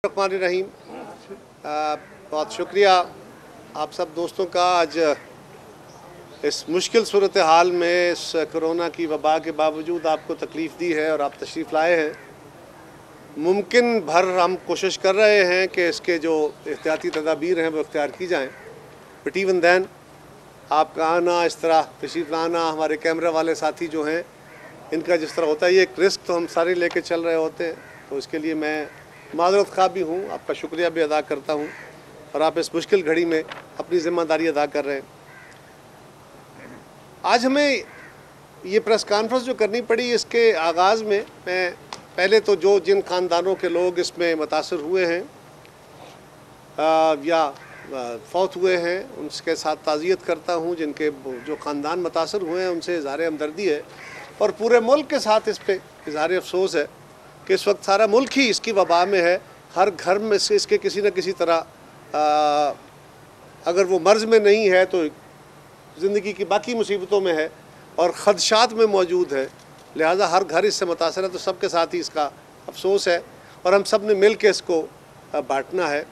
रहीम। बहुत शुक्रिया आप सब दोस्तों का। आज इस मुश्किल सूरत हाल में, इस कोरोना की वबा के बावजूद आपको तकलीफ़ दी है और आप तशरीफ़ लाए हैं। मुमकिन भर हम कोशिश कर रहे हैं कि इसके जो एहतियाती तदाबीर हैं वो इख्तियार की जाएँ, बट इवन दैन आपका आना, इस तरह तशरीफ़ लाना, हमारे कैमरा वाले साथी जो हैं इनका जिस तरह होता है, ये एक रिस्क तो हम सारे लेके चल रहे होते हैं। तो इसके लिए मैं माज़रत ख़्वाह भी हूँ, आपका शुक्रिया भी अदा करता हूँ और आप इस मुश्किल घड़ी में अपनी ज़िम्मेदारी अदा कर रहे हैं। आज हमें ये प्रेस कॉन्फ्रेंस जो करनी पड़ी, इसके आगाज़ में मैं पहले तो जिन ख़ानदानों के लोग इसमें मुतासर हुए हैं या फौत हुए हैं, उनके साथ ताज़ियत करता हूँ। जिनके जो ख़ानदान मुतासर हुए हैं उनसे इज़हार हमदर्दी है और पूरे मुल्क के साथ इस पर इज़हार अफसोस है कि इस वक्त सारा मुल्क ही इसकी वबा में है। हर घर में से इसके किसी न किसी तरह अगर वो मर्ज़ में नहीं है तो ज़िंदगी की बाकी मुसीबतों में है और ख़दशात में मौजूद है। लिहाजा हर घर इससे मुतासर है, तो सबके साथ ही इसका अफसोस है और हम सब ने मिल के इसको बांटना है।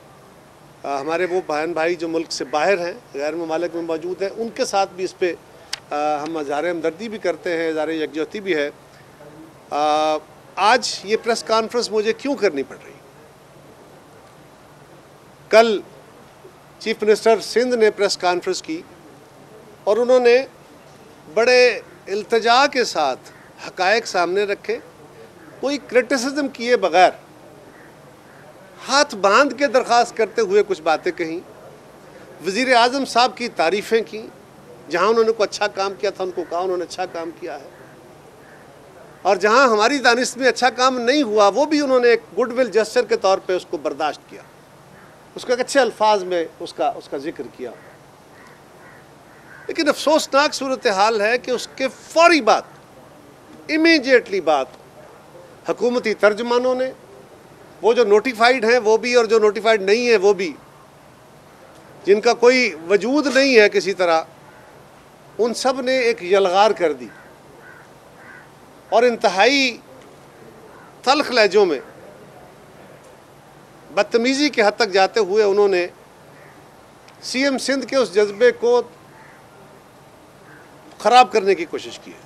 हमारे वो बहन भाई जो मुल्क से बाहर हैं, गैर ममालिक में मौजूद हैं, उनके साथ भी इस पर हम इज़हार हमदर्दी भी करते हैं, इज़हार यकजहती भी है। आज ये प्रेस कॉन्फ्रेंस मुझे क्यों करनी पड़ रही? कल चीफ मिनिस्टर सिंध ने प्रेस कॉन्फ्रेंस की और उन्होंने बड़े इल्तिजा के साथ हक़ाइक़ सामने रखे, कोई क्रिटिसिज्म किए बग़ैर हाथ बांध के दरख्वास्त करते हुए कुछ बातें कहीं। वज़ीर आज़म साहब की तारीफ़ें की, जहाँ उन्होंने कोई अच्छा काम किया था उनको कहा उन्होंने अच्छा काम किया है, और जहाँ हमारी दानिश में अच्छा काम नहीं हुआ वो भी उन्होंने एक गुडविल जेस्चर के तौर पे उसको बर्दाश्त किया, उसको एक अच्छे अल्फाज में उसका जिक्र किया। लेकिन अफसोसनाक सूरत हाल है कि उसके फौरी बाद, इमीडिएटली बाद, हुकूमती तर्जमानों ने, वो जो नोटिफाइड हैं वो भी और जो नोटिफाइड नहीं है वो भी, जिनका कोई वजूद नहीं है किसी तरह, उन सब ने एक यलगार कर दी और इंतहाई तल्ख लहजों में बदतमीज़ी के हद तक जाते हुए उन्होंने सीएम सिंध के उस जज्बे को ख़राब करने की कोशिश की है।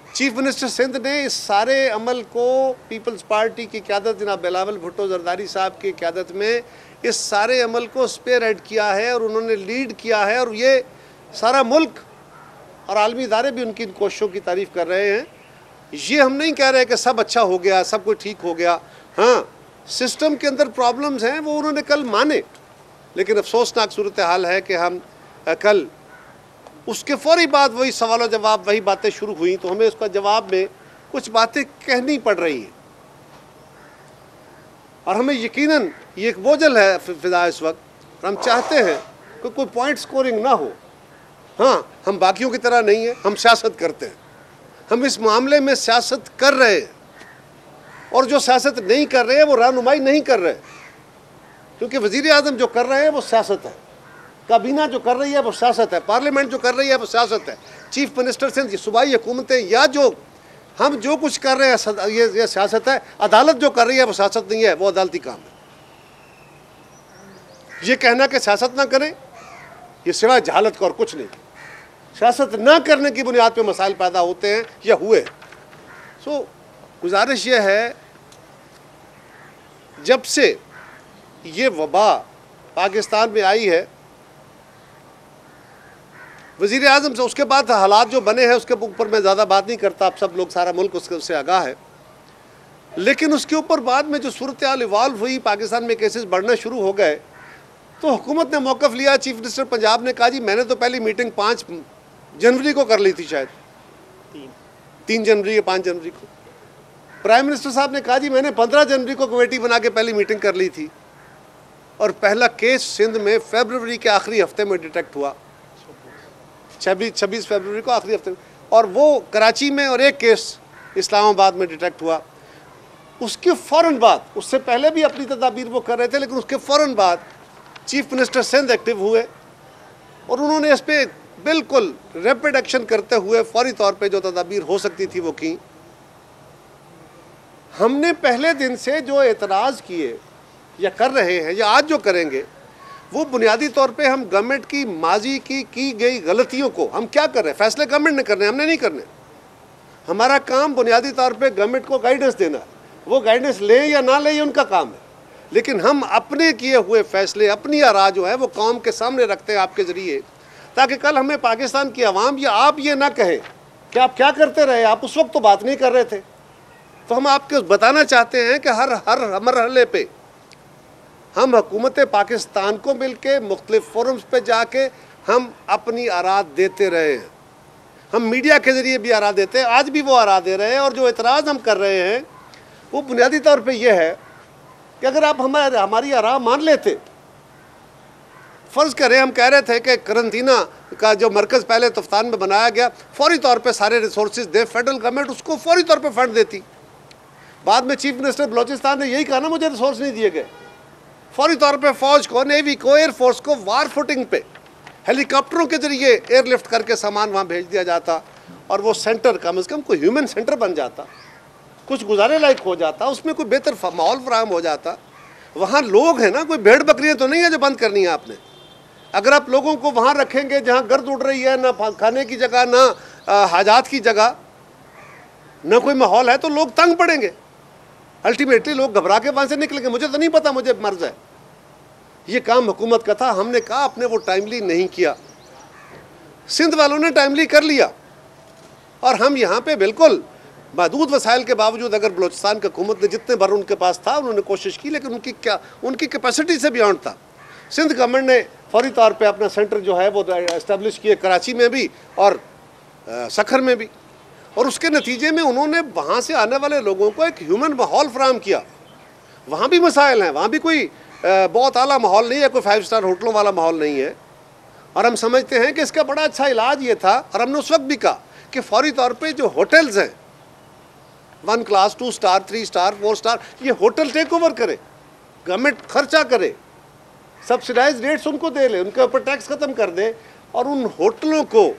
चीफ मिनिस्टर सिंध ने इस सारे अमल को पीपल्स पार्टी की क़यादत जनाब बिलावल भुट्टो ज़रदारी साहब की क़यादत में इस सारे अमल को स्पेयरहेड किया है और उन्होंने लीड किया है, और ये सारा मुल्क और आलमी इदारे भी उनकी इन कोशिशों की तारीफ़ कर रहे हैं। ये हम नहीं कह रहे कि सब अच्छा हो गया, सब कुछ ठीक हो गया। हाँ, सिस्टम के अंदर प्रॉब्लम्स हैं, वो उन्होंने कल माने, लेकिन अफसोसनाक सूरत हाल है कि हम कल उसके फौरी बाद वही सवाल और जवाब, वही बातें शुरू हुई, तो हमें उसका जवाब में कुछ बातें कहनी पड़ रही हैं और हमें यकीनन ये एक बोझल है फिजा इस वक्त, और हम चाहते हैं कि कोई पॉइंट स्कोरिंग ना हो। हाँ, हम बाकियों की तरह नहीं हैं, हम सियासत करते हैं, हम इस मामले में सियासत कर रहे हैं, और जो सियासत नहीं कर रहे हैं वो रहनुमाई नहीं कर रहे, क्योंकि वज़ीर आज़म जो कर रहे हैं वो सियासत है, काबीना जो कर रही है वो सियासत है, पार्लियामेंट जो कर रही है वो सियासत है, चीफ मिनिस्टर से सूबाई हुकूमतें या जो हम जो कुछ कर रहे हैं ये सियासत है। अदालत जो कर रही है वो सियासत नहीं है, वो अदालती काम है। ये कहना कि सियासत ना करें, ये सिवाय जहालत का और कुछ नहीं। सियासत ना करने की बुनियाद पे मसाइल पैदा होते हैं या हुए। सो गुजारिश ये है, जब से ये वबा पाकिस्तान में आई है, वज़ीर आज़म से उसके बाद हालात जो बने हैं उसके ऊपर मैं ज़्यादा बात नहीं करता, आप सब लोग, सारा मुल्क उससे आगाह है। लेकिन उसके ऊपर बाद में जो सूरत हाल इवाल्व हुई, पाकिस्तान में केसेस बढ़ना शुरू हो गए, तो हुकूमत ने मौक़िफ़ लिया। चीफ मिनिस्टर पंजाब ने कहा जी मैंने तो पहली मीटिंग 5 जनवरी को कर ली थी, शायद 3 जनवरी या 5 जनवरी को। प्राइम मिनिस्टर साहब ने कहा जी मैंने 15 जनवरी को कमेटी बना के पहली मीटिंग कर ली थी, और पहला केस सिंध में फरवरी के आखिरी हफ्ते में डिटेक्ट हुआ, 26 फरवरी को आखिरी हफ्ते में, और वो कराची में, और एक केस इस्लामाबाद में डिटेक्ट हुआ। उसके फ़ौरन बाद, उससे पहले भी अपनी तदाबीर वो कर रहे थे, लेकिन उसके फ़ौरन बाद चीफ मिनिस्टर सिंध एक्टिव हुए और उन्होंने इस पर बिल्कुल रैपिड एक्शन करते हुए फौरी तौर पे जो तदाबीर हो सकती थी वो की। हमने पहले दिन से जो एतराज़ किए या कर रहे हैं या आज जो करेंगे, वो बुनियादी तौर पे हम गवर्नमेंट की माजी की गई गलतियों को हम क्या कर रहे हैं, फैसले गवर्नमेंट ने करने, हमने नहीं करने। हमारा काम बुनियादी तौर पे गवर्नमेंट को गाइडेंस देना है, वो गाइडेंस ले या ना ले ये उनका काम है, लेकिन हम अपने किए हुए फैसले, अपनी आरा जो है वो कौम के सामने रखते हैं आपके ज़रिए, ताकि कल हमें पाकिस्तान की आवाम या आप ये ना कहें कि आप क्या करते रहे, आप उस वक्त तो बात नहीं कर रहे थे। तो हम आपको बताना चाहते हैं कि हर मरहले पे हम हुकूमत पाकिस्तान को मिल के मुख्तलिफ फोरम्स पे जाके हम अपनी आरा देते रहे हैं। हम मीडिया के ज़रिए भी आरा देते हैं, आज भी वो आरा दे रहे हैं। और जो एतराज़ हम कर रहे हैं वो बुनियादी तौर पे ये है कि अगर आप हमारी आरा मान लेते, फ़र्ज़ करें हम कह रहे थे कि करंटीना का जो मरकज़ पहले तफ्तान में बनाया गया, फौरी तौर पे सारे रिसोर्सेज दे, फेडरल गवर्नमेंट उसको फौरी तौर पे फंड देती। बाद में चीफ मिनिस्टर बलोचिस्तान ने यही कहा ना, मुझे रिसोर्स नहीं दिए गए। फौरी तौर पे फ़ौज को, नेवी को, एयरफोर्स को वार फुटिंग पे हेलीकॉप्टरों के ज़रिए एयरलिफ्ट करके सामान वहाँ भेज दिया जाता, और वो सेंटर कम से कम कोई ह्यूमन सेंटर बन जाता, कुछ गुजारे लायक हो जाता, उसमें कोई बेहतर माहौल फराहम हो जाता। वहाँ लोग हैं ना, कोई भेड़ बकरियाँ तो नहीं है जो बंद करनी है आपने। अगर आप लोगों को वहाँ रखेंगे जहाँ गर्द उड़ रही है, ना खाने की जगह, ना हाजात की जगह, ना कोई माहौल है, तो लोग तंग पड़ेंगे। अल्टीमेटली लोग घबरा के वहाँ से निकलेंगे। मुझे तो नहीं पता, मुझे मर्ज है, ये काम हुकूमत का था। हमने कहा आपने वो टाइमली नहीं किया, सिंध वालों ने टाइमली कर लिया, और हम यहाँ पे बिल्कुल महदूद वसाइल के बावजूद, अगर बलोचिस्तान की हुकूमत ने जितने भर उनके पास था उन्होंने कोशिश की, लेकिन उनकी कैपेसिटी से बियॉन्ड था। सिंध गवर्नमेंट ने फौरी तौर पे अपना सेंटर जो है वो इस्टेब्लिश किए, कराची में भी और सखर में भी, और उसके नतीजे में उन्होंने वहाँ से आने वाले लोगों को एक ह्यूमन माहौल फराहम किया। वहाँ भी मसाइल हैं, वहाँ भी कोई बहुत आला माहौल नहीं है, कोई 5 स्टार होटलों वाला माहौल नहीं है, और हम समझते हैं कि इसका बड़ा अच्छा इलाज ये था। और हमने उस वक्त भी कहा कि फौरी तौर पे जो होटल्स हैं 1 क्लास, 2 स्टार, 3 स्टार, 4 स्टार, ये होटल टेक ओवर करे, गवर्नमेंट खर्चा करे, सब्सिडाइज रेट्स उनको दे ले, उनके ऊपर टैक्स ख़त्म कर दे, और उन होटलों को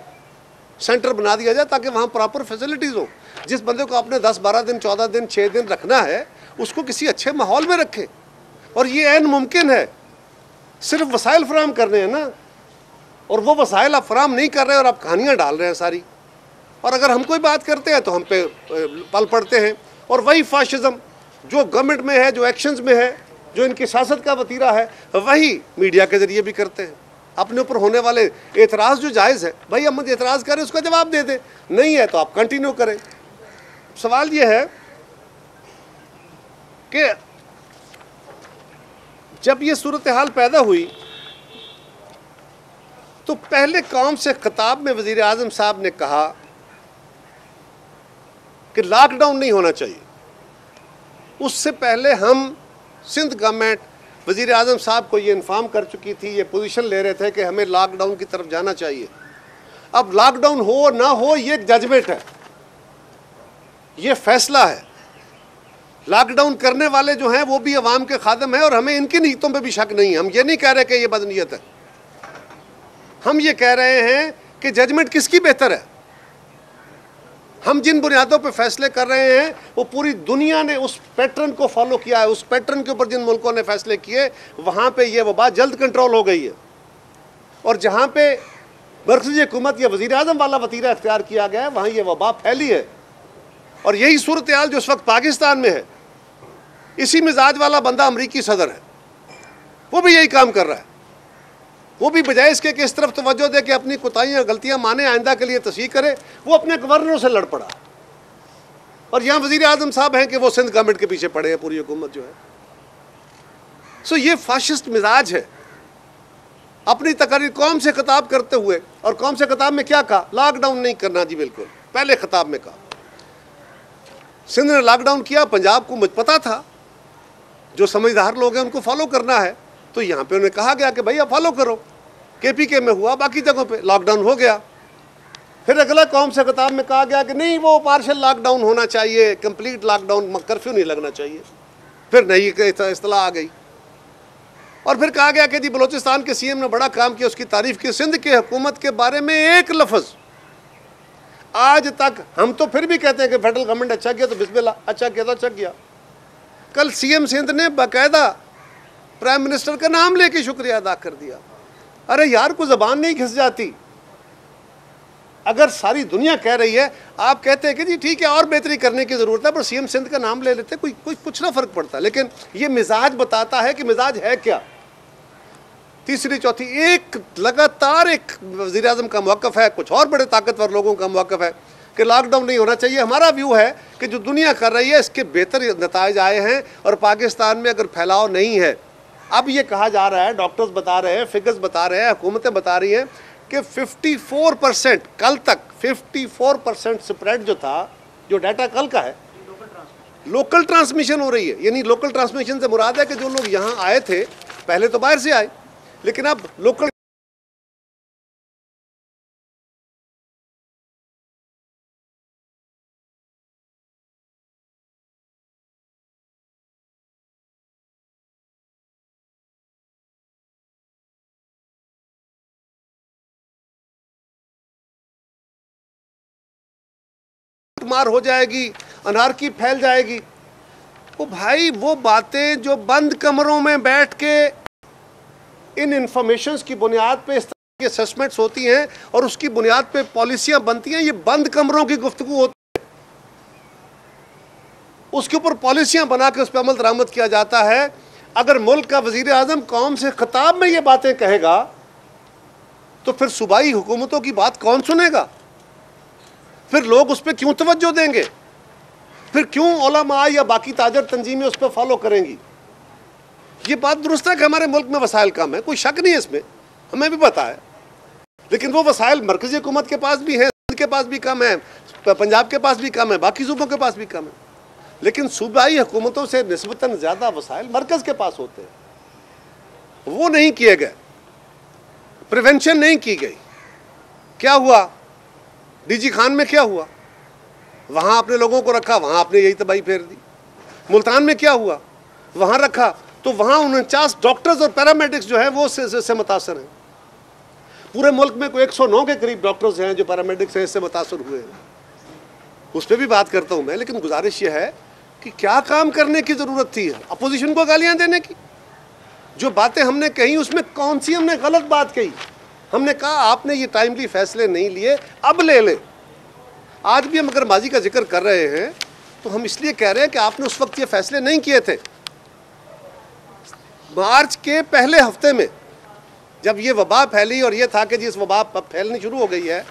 सेंटर बना दिया जाए ताकि वहाँ प्रॉपर फैसिलिटीज़ हो। जिस बंदे को आपने 10, 12 दिन, 14 दिन, 6 दिन रखना है, उसको किसी अच्छे माहौल में रखें। और ये ऐन मुमकिन है, सिर्फ वसाइल फराहम करने हैं ना, और वो वसाइल आप फराहम नहीं कर रहे और आप कहानियाँ डाल रहे हैं सारी। और अगर हम कोई बात करते हैं तो हम पे पल पड़ते हैं, और वही फाशिज़म जो गवर्नमेंट में है, जो एक्शंस में है, जो इनकी सियासत का वतीरा है, वही मीडिया के ज़रिए भी करते हैं। अपने ऊपर होने वाले एतराज़ जो जायज़ है, भाई हम एतराज़ करें, उसका जवाब दे दें, नहीं है तो आप कंटिन्यू करें। सवाल ये है कि जब ये सूरत हाल पैदा हुई तो पहले कौम से खिताब में वज़ीर आज़म साहब ने कहा कि लॉकडाउन नहीं होना चाहिए। उससे पहले हम सिंध गवर्नमेंट वज़ीर आज़म साहब को ये इन्फॉर्म कर चुकी थी, ये पोजीशन ले रहे थे कि हमें लॉकडाउन की तरफ जाना चाहिए। अब लॉकडाउन हो ना हो ये एक जजमेंट है, ये फैसला है। लॉकडाउन करने वाले जो हैं वो भी अवाम के खादम हैं, और हमें इनकी नीयतों पे भी शक नहीं है। हम ये नहीं कह रहे कि ये बदनीयत है, हम ये कह रहे हैं कि जजमेंट किसकी बेहतर है। हम जिन बुनियादों पे फैसले कर रहे हैं वो पूरी दुनिया ने उस पैटर्न को फॉलो किया है। उस पैटर्न के ऊपर जिन मुल्कों ने फैसले किए वहाँ पे ये वबा जल्द कंट्रोल हो गई है, और जहाँ पे मरकज़ी हुकूमत या वज़ीर आज़म वाला वतीरा इख्तियार किया गया है वहाँ ये वबा फैली है। और यही सूरत हाल जो इस वक्त पाकिस्तान में है, इसी मिजाज वाला बंदा अमरीकी सदर है, वो भी यही काम कर रहा है। वो भी बजाय इसके कि इस तरफ तवज्जो दे कि अपनी कोताहियाँ गलतियाँ माने, आइंदा के लिए तस्हीह करे, वो अपने गवर्नरों से लड़ पड़ा। और यहाँ वज़ीर आज़म साहब हैं कि वो सिंध गवर्नमेंट के पीछे पड़े हैं, पूरी हुकूमत जो है। सो ये फाशिस्ट मिजाज है। अपनी तकरीर कौम से खिताब करते हुए, और कौम से खिताब में क्या कहा, लॉकडाउन नहीं करना जी, बिल्कुल पहले खिताब में कहा। सिंध ने लॉकडाउन किया, पंजाब को मुझे पता था, जो समझदार लोग हैं उनको फॉलो करना है, तो यहाँ पे उन्हें कहा गया कि भाई आप फॉलो करो। KPK में हुआ, बाकी जगहों पे लॉकडाउन हो गया। फिर अगला कौम से खिताब में कहा गया कि नहीं, वो पार्शल लॉकडाउन होना चाहिए, कंप्लीट लॉकडाउन, कर्फ्यू नहीं लगना चाहिए। फिर नई इस्तलाह आ गई, और फिर कहा गया कि जी बलोचिस्तान के CM ने बड़ा काम किया, उसकी तारीफ़ की। सिंध की हुकूमत के बारे में एक लफ्ज़ आज तक, हम तो फिर भी कहते हैं कि फेडरल गवर्नमेंट अच्छा किया तो बिस्मिल्लाह, अच्छा किया तो अच्छा किया, कल सीएम सिंध ने बाकायदा प्राइम मिनिस्टर का नाम लेके शुक्रिया अदा कर दिया। अरे यार, को ज़बान नहीं घिस जाती? अगर सारी दुनिया कह रही है, आप कहते हैं कि जी ठीक है और बेहतरी करने की ज़रूरत है, पर सीएम सिंध का नाम ले लेते, कोई कुछ ना फ़र्क पड़ता। लेकिन ये मिजाज बताता है कि मिजाज है क्या। तीसरी चौथी, एक लगातार एक वज़ीर आज़म का मौक़िफ़ है, कुछ और बड़े ताकतवर लोगों का मौक़िफ़ है कि लॉकडाउन नहीं होना चाहिए। हमारा व्यू है कि जो दुनिया कर रही है इसके बेहतर नताइज आए हैं, और पाकिस्तान में अगर फैलाव नहीं है, अब ये कहा जा रहा है, डॉक्टर्स बता रहे हैं, फिगर्स बता रहे हैं, हुकूमतें बता रही हैं कि 54% कल तक 54% स्प्रेड जो था, जो डाटा कल का है, लोकल ट्रांसमिशन हो रही है। यानी लोकल ट्रांसमिशन से मुराद है कि जो लोग यहाँ आए थे पहले तो बाहर से आए, लेकिन अब लोकल मार हो जाएगी, अनारकी फैल जाएगी। वो भाई, वो बातें जो बंद कमरों में बैठ के इन इंफॉर्मेशंस की बुनियाद पे इस तरह की असेसमेंट्स होती हैं और उसकी बुनियाद पे पॉलिसियां बनती हैं, ये बंद कमरों की गुफ्तगू होती है। उसके ऊपर पॉलिसियां बना के उस पर अमल दरामद किया जाता है। अगर मुल्क का वजीर आज़म कौम से खिताब में ये बातें कहेगा तो फिर सूबाई हुकूमतों की बात कौन सुनेगा? फिर लोग उस पर क्यों तवज्जो देंगे? फिर क्यों उलमा या बाकी ताजर तंजीमें उस पर फॉलो करेंगी? ये बात दुरुस्त है कि हमारे मुल्क में वसाइल कम है, कोई शक नहीं है इसमें, हमें भी पता है। लेकिन वो वसाइल मरकज़ी हुकूमत के पास भी हैं, सिंध के पास भी कम है, पंजाब के पास भी कम है, बाकी सूबों के पास भी कम है। लेकिन सूबाई हुकूमतों से निस्बतन ज़्यादा वसाइल मरकज़ के पास होते हैं। वो नहीं किए गए, प्रिवेंशन नहीं की गई। क्या हुआ? डीजी खान में क्या हुआ? वहाँ अपने लोगों को रखा, वहाँ आपने यही तबाही फेर दी। मुल्तान में क्या हुआ? वहाँ रखा तो वहाँ 49 डॉक्टर्स और पैरामेडिक्स जो हैं वो से मुतासर हैं। पूरे मुल्क में कोई 109 के करीब डॉक्टर्स हैं जो पैरामेडिक्स हैं, इससे मुतासर हुए हैं। उस पर भी बात करता हूँ मैं, लेकिन गुजारिश ये है कि क्या काम करने की ज़रूरत थी अपोजिशन को गालियाँ देने की? जो बातें हमने कही उसमें कौन सी हमने गलत बात कही? हमने कहा आपने ये टाइमली फैसले नहीं लिए, अब ले लें। आज भी हम अगर माजी का जिक्र कर रहे हैं तो हम इसलिए कह रहे हैं कि आपने उस वक्त ये फैसले नहीं किए थे। मार्च के पहले हफ्ते में जब ये वबा फैली और ये था कि जिस वबा फैलनी शुरू हो गई है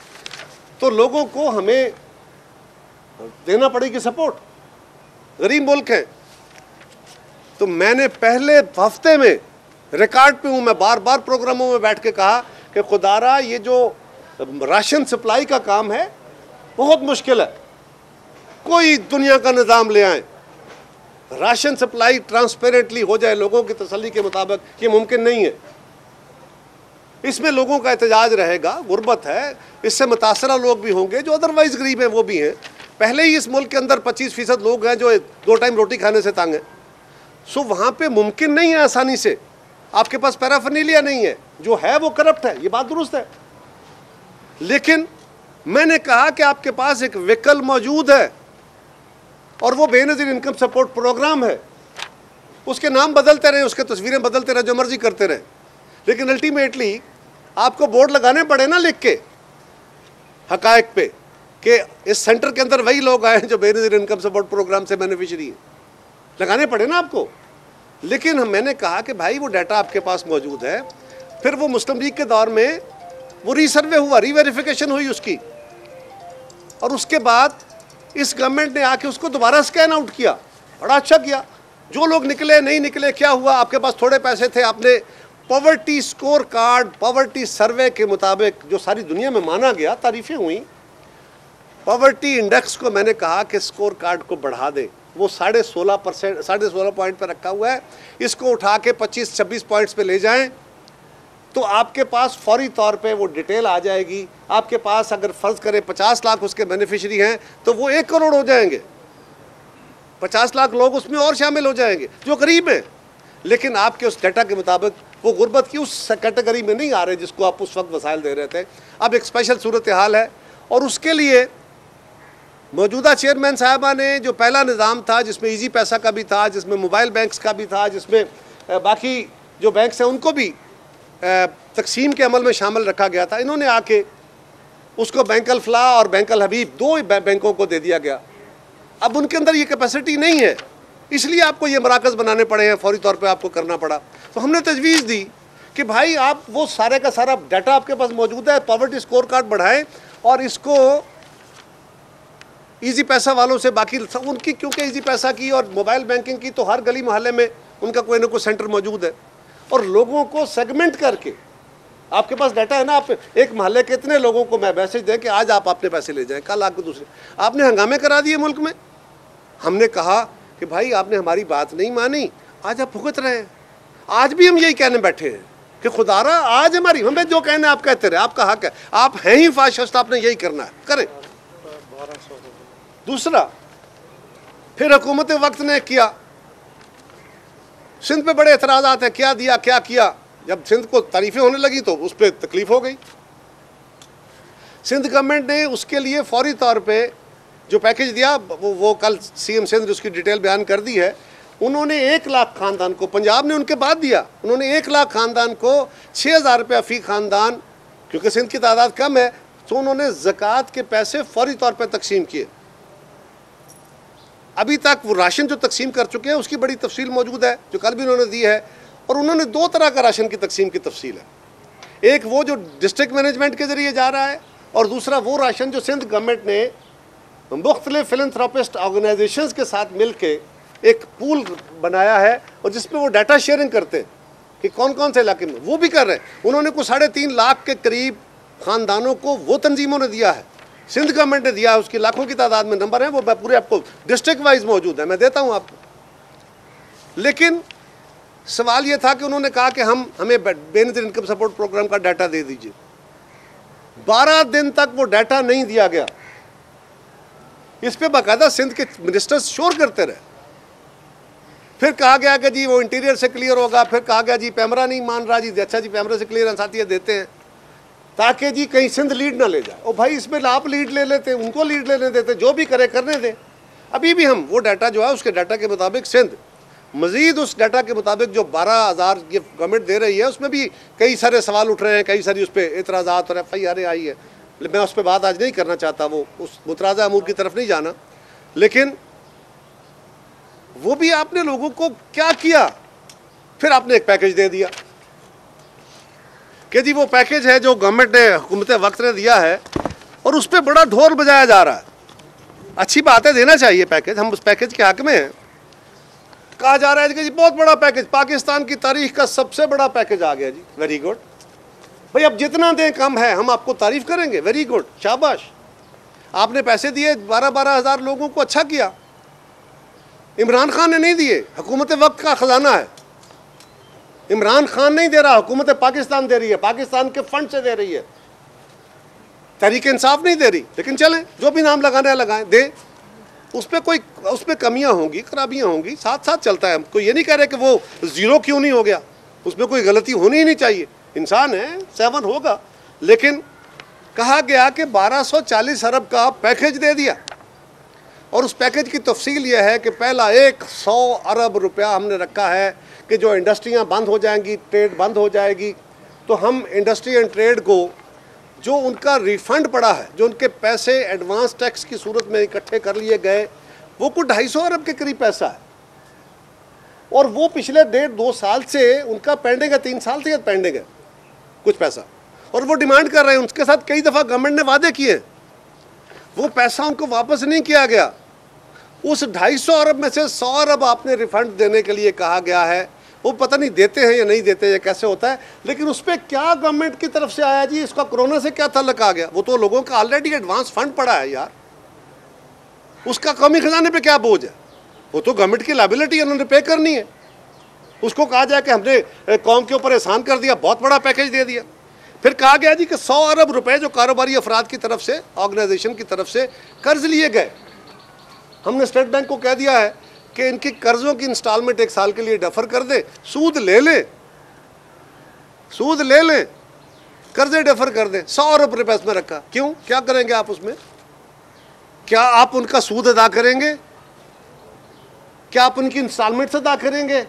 तो लोगों को हमें देना पड़ेगी सपोर्ट, गरीब मुल्क हैं। तो मैंने पहले हफ्ते में रिकॉर्ड पे हूँ, मैं बार बार प्रोग्रामों में बैठ के कहा कि खुदारा ये जो राशन सप्लाई का काम है बहुत मुश्किल है, कोई दुनिया का निज़ाम ले आए, राशन सप्लाई ट्रांसपेरेंटली हो जाए लोगों की तसल्ली के मुताबिक, ये मुमकिन नहीं है। इसमें लोगों का एहतजाज रहेगा, गुर्बत है, इससे मुतासरा लोग भी होंगे जो अदरवाइज़ गरीब हैं, वो भी हैं। पहले ही इस मुल्क के अंदर 25% लोग हैं जो 2 टाइम रोटी खाने से तंग हैं। सो वहाँ पे मुमकिन नहीं है आसानी से, आपके पास पैराफर्नीलिया नहीं है, जो है वो करप्ट है, ये बात दुरुस्त है। लेकिन मैंने कहा कि आपके पास एक विकल्प मौजूद है और वो बेनज़ीर इनकम सपोर्ट प्रोग्राम है। उसके नाम बदलते रहे, उसके तस्वीरें बदलते रहे, जो मर्जी करते रहे, लेकिन अल्टीमेटली आपको बोर्ड लगाने पड़े ना लिख के हकायक पे कि इस सेंटर के अंदर वही लोग आए हैं जो बेनज़ीर इनकम सपोर्ट प्रोग्राम से बेनिफिशरी हैं, लगाने पड़े ना आपको। लेकिन मैंने कहा कि भाई वो डाटा आपके पास मौजूद है। फिर वो मुस्लिम लीग के दौर में वो रीसर्वे हुआ, रीवेरिफिकेशन हुई उसकी, और उसके बाद इस गवर्नमेंट ने आके उसको दोबारा स्कैन आउट किया, बड़ा अच्छा किया। जो लोग निकले नहीं निकले, क्या हुआ, आपके पास थोड़े पैसे थे, आपने पॉवर्टी स्कोर कार्ड, पॉवर्टी सर्वे के मुताबिक जो सारी दुनिया में माना गया, तारीफ़ें हुई। पॉवर्टी इंडेक्स को मैंने कहा कि स्कोर कार्ड को बढ़ा दे, वो 16.5 पॉइंट पर रखा हुआ है, इसको उठा के 25-26 पॉइंट्स पे ले जाएं तो आपके पास फौरी तौर पे वो डिटेल आ जाएगी। आपके पास अगर फ़र्ज़ करें 50 लाख उसके बेनिफिशरी हैं तो वो 1 करोड़ हो जाएंगे, 50 लाख लोग उसमें और शामिल हो जाएंगे जो गरीब हैं। लेकिन आपके उस डाटा के मुताबिक वो गुर्बत की उस कैटेगरी में नहीं आ रहे जिसको आप उस वक्त वसाइल दे रहे थे। अब एक स्पेशल सूरत हाल है और उसके लिए मौजूदा चेयरमैन साहबा ने जो पहला निज़ाम था, जिसमें इजी पैसा का भी था, जिसमें मोबाइल बैंक्स का भी था, जिसमें बाकी जो बैंक्स हैं उनको भी तकसीम के अमल में शामिल रखा गया था, इन्होंने आके उसको बैंक अल फलाह और बैंक अल हबीब 2 बैंकों को दे दिया गया। अब उनके अंदर ये कैपेसिटी नहीं है, इसलिए आपको ये मराकज़ बनाने पड़े हैं, फौरी तौर पे आपको करना पड़ा। तो हमने तजवीज़ दी कि भाई आप वो सारे का सारा डाटा आपके पास मौजूद है, पॉवर्टी स्कोर कार्ड बढ़ाएं और इसको इजी पैसा वालों से बाकी उनकी, क्योंकि इजी पैसा की और मोबाइल बैंकिंग की तो हर गली मोहल्ले में उनका कोई ना कोई सेंटर मौजूद है, और लोगों को सेगमेंट करके आपके पास डाटा है ना, आप एक मोहल्ले के इतने लोगों को मैं मैसेज दें कि आज आप अपने पैसे ले जाएं, कल आपको दूसरे। आपने हंगामे करा दिए मुल्क में। हमने कहा कि भाई आपने हमारी बात नहीं मानी, आज आप भुगत रहे हैं। आज भी हम यही कहने बैठे हैं कि खुदारा आज हमारी, हमें जो कहने आप कहते रहे, आपका हक है, आप हैं ही फाशिस्ट, आपने यही करना है, करें। दूसरा, फिर हुकूमत वक्त ने किया, सिंध पे बड़े एतराज़ात हैं, क्या दिया क्या किया। जब सिंध को तारीफें होने लगी तो उस पर तकलीफ हो गई। सिंध गवर्नमेंट ने उसके लिए फौरी तौर पे जो पैकेज दिया, वो कल सीएम सिंध उसकी डिटेल बयान कर दी है। उन्होंने 1 लाख ख़ानदान को, पंजाब ने उनके बाद दिया, उन्होंने 1 लाख ख़ानदान को 6,000 रुपया फ़ी ख़ानदान, क्योंकि सिंध की तादाद कम है, तो उन्होंने ज़कात के पैसे फौरी तौर पर तकसीम किए। अभी तक वो राशन जो तकसीम कर चुके हैं उसकी बड़ी तफसील मौजूद है, जो कल भी उन्होंने दी है। और उन्होंने 2 तरह का राशन की तकसीम की तफसील है, एक वो जो डिस्ट्रिक्ट मैनेजमेंट के ज़रिए जा रहा है, और दूसरा वो राशन जो सिंध गवर्नमेंट ने मुख्तलिफ फिलंथ्रोपिस्ट ऑर्गेनाइजेशंस के साथ मिल के एक पूल बनाया है, और जिसमें वो डाटा शेयरिंग करते हैं कि कौन कौन से इलाके में, वो भी कर रहे हैं। उन्होंने कुछ 3.5 लाख के करीब ख़ानदानों को वो तंजीमों ने दिया है, सिंध गवर्नमेंट ने दिया है, उसकी लाखों की तादाद में नंबर है, वो मैं पूरे आपको डिस्ट्रिक्ट वाइज मौजूद है, मैं देता हूँ आपको। लेकिन सवाल ये था कि उन्होंने कहा कि हमें बेनज़ीर इनकम सपोर्ट प्रोग्राम का डाटा दे दीजिए। 12 दिन तक वो डाटा नहीं दिया गया। इस पे बाकायदा सिंध के मिनिस्टर्स शोर करते रहे। फिर कहा गया कि जी वो इंटीरियर से क्लियर होगा, फिर कहा गया जी पैमरा नहीं मान रहा जी, अच्छा जी पैमरा से क्लियर साथी देते हैं ताकि जी कहीं सिंध लीड ना ले जाए। और भाई इसमें आप लीड ले लेते, उनको लीड लेने देते, जो भी करे करने दें। अभी भी हम वो डाटा जो है उसके डाटा के मुताबिक सिंध मज़ीद उस डाटा के मुताबिक जो 12,000 ये गवर्नमेंट दे रही है, उसमें भी कई सारे सवाल उठ रहे हैं, कई सारी उस पर एतराज़ात और FIR आई है। मैं उस पर बात आज नहीं करना चाहता, वो उस मुतराज़ा अमूर की तरफ नहीं जाना। लेकिन वो भी आपने लोगों को क्या किया, फिर आपने एक पैकेज दे दिया कि जी वो पैकेज है जो गवर्नमेंट ने, हुकूमत वक्त ने दिया है, और उस पर बड़ा ढोल बजाया जा रहा है। अच्छी बात है, देना चाहिए पैकेज, हम उस पैकेज के हक में हैं। कहा जा रहा है कि जी बहुत बड़ा पैकेज, पाकिस्तान की तारीख का सबसे बड़ा पैकेज आ गया जी, वेरी गुड। भाई अब जितना दें कम है, हम आपको तारीफ करेंगे, वेरी गुड, शाबाश। आपने पैसे दिए 12-12 हज़ार लोगों को, अच्छा किया। इमरान खान ने नहीं दिए, हुकूमत वक्त का खजाना है, इमरान खान नहीं दे रहा, हुकूमत पाकिस्तान दे रही है, पाकिस्तान के फंड से दे रही है, तहरीक इंसाफ नहीं दे रही। लेकिन चलें, जो भी नाम लगाना है लगाएं, दे। उस पर कमियां होंगी, खराबियां होंगी, साथ साथ चलता है। कोई ये नहीं कह रहे कि वो 0 क्यों नहीं हो गया, उसमें कोई गलती होनी ही नहीं चाहिए, इंसान है, 7 होगा। लेकिन कहा गया कि 1240 अरब का पैकेज दे दिया, और उस पैकेज की तफसील यह है कि पहला 100 अरब रुपया हमने रखा है कि जो इंडस्ट्रियां बंद हो जाएंगी, ट्रेड बंद हो जाएगी, तो हम इंडस्ट्री एंड ट्रेड को जो उनका रिफ़ंड पड़ा है, जो उनके पैसे एडवांस टैक्स की सूरत में इकट्ठे कर लिए गए, वो कुछ 250 अरब के करीब पैसा है। और वो पिछले 1.5-2 साल से उनका पेंडिंग है, 3 साल से पेंडिंग है कुछ पैसा, और वो डिमांड कर रहे हैं। उनके साथ कई दफ़ा गवर्नमेंट ने वादे किए, वो पैसा उनको वापस नहीं किया गया। उस 250 अरब में से 100 अरब आपने रिफ़ंड देने के लिए कहा गया है। वो पता नहीं देते हैं या नहीं देते, ये कैसे होता है। लेकिन उस पर क्या गवर्नमेंट की तरफ से आया जी, इसका कोरोना से क्या ताल्लुक आ गया? वो तो लोगों का ऑलरेडी एडवांस फंड पड़ा है यार, उसका कौमी खजाने पे क्या बोझ है? वो तो गवर्नमेंट की लायबिलिटी उन्होंने पे करनी है। उसको कहा जाए कि हमने कौम के ऊपर एहसान कर दिया, बहुत बड़ा पैकेज दे दिया। फिर कहा गया जी कि 100 अरब रुपए जो कारोबारी अफराद की तरफ से, ऑर्गेनाइजेशन की तरफ से कर्ज लिए गए, हमने स्टेट बैंक को कह दिया है कि इनकी कर्जों की इंस्टॉलमेंट 1 साल के लिए डफर कर दे, सूद ले लें, कर्जे डफर कर दें। 100 अरब रुपए इसमें रखा, क्यों, क्या करेंगे आप उसमें, क्या आप उनका सूद अदा करेंगे? क्या आप उनकी इंस्टॉलमेंट्स अदा करेंगे?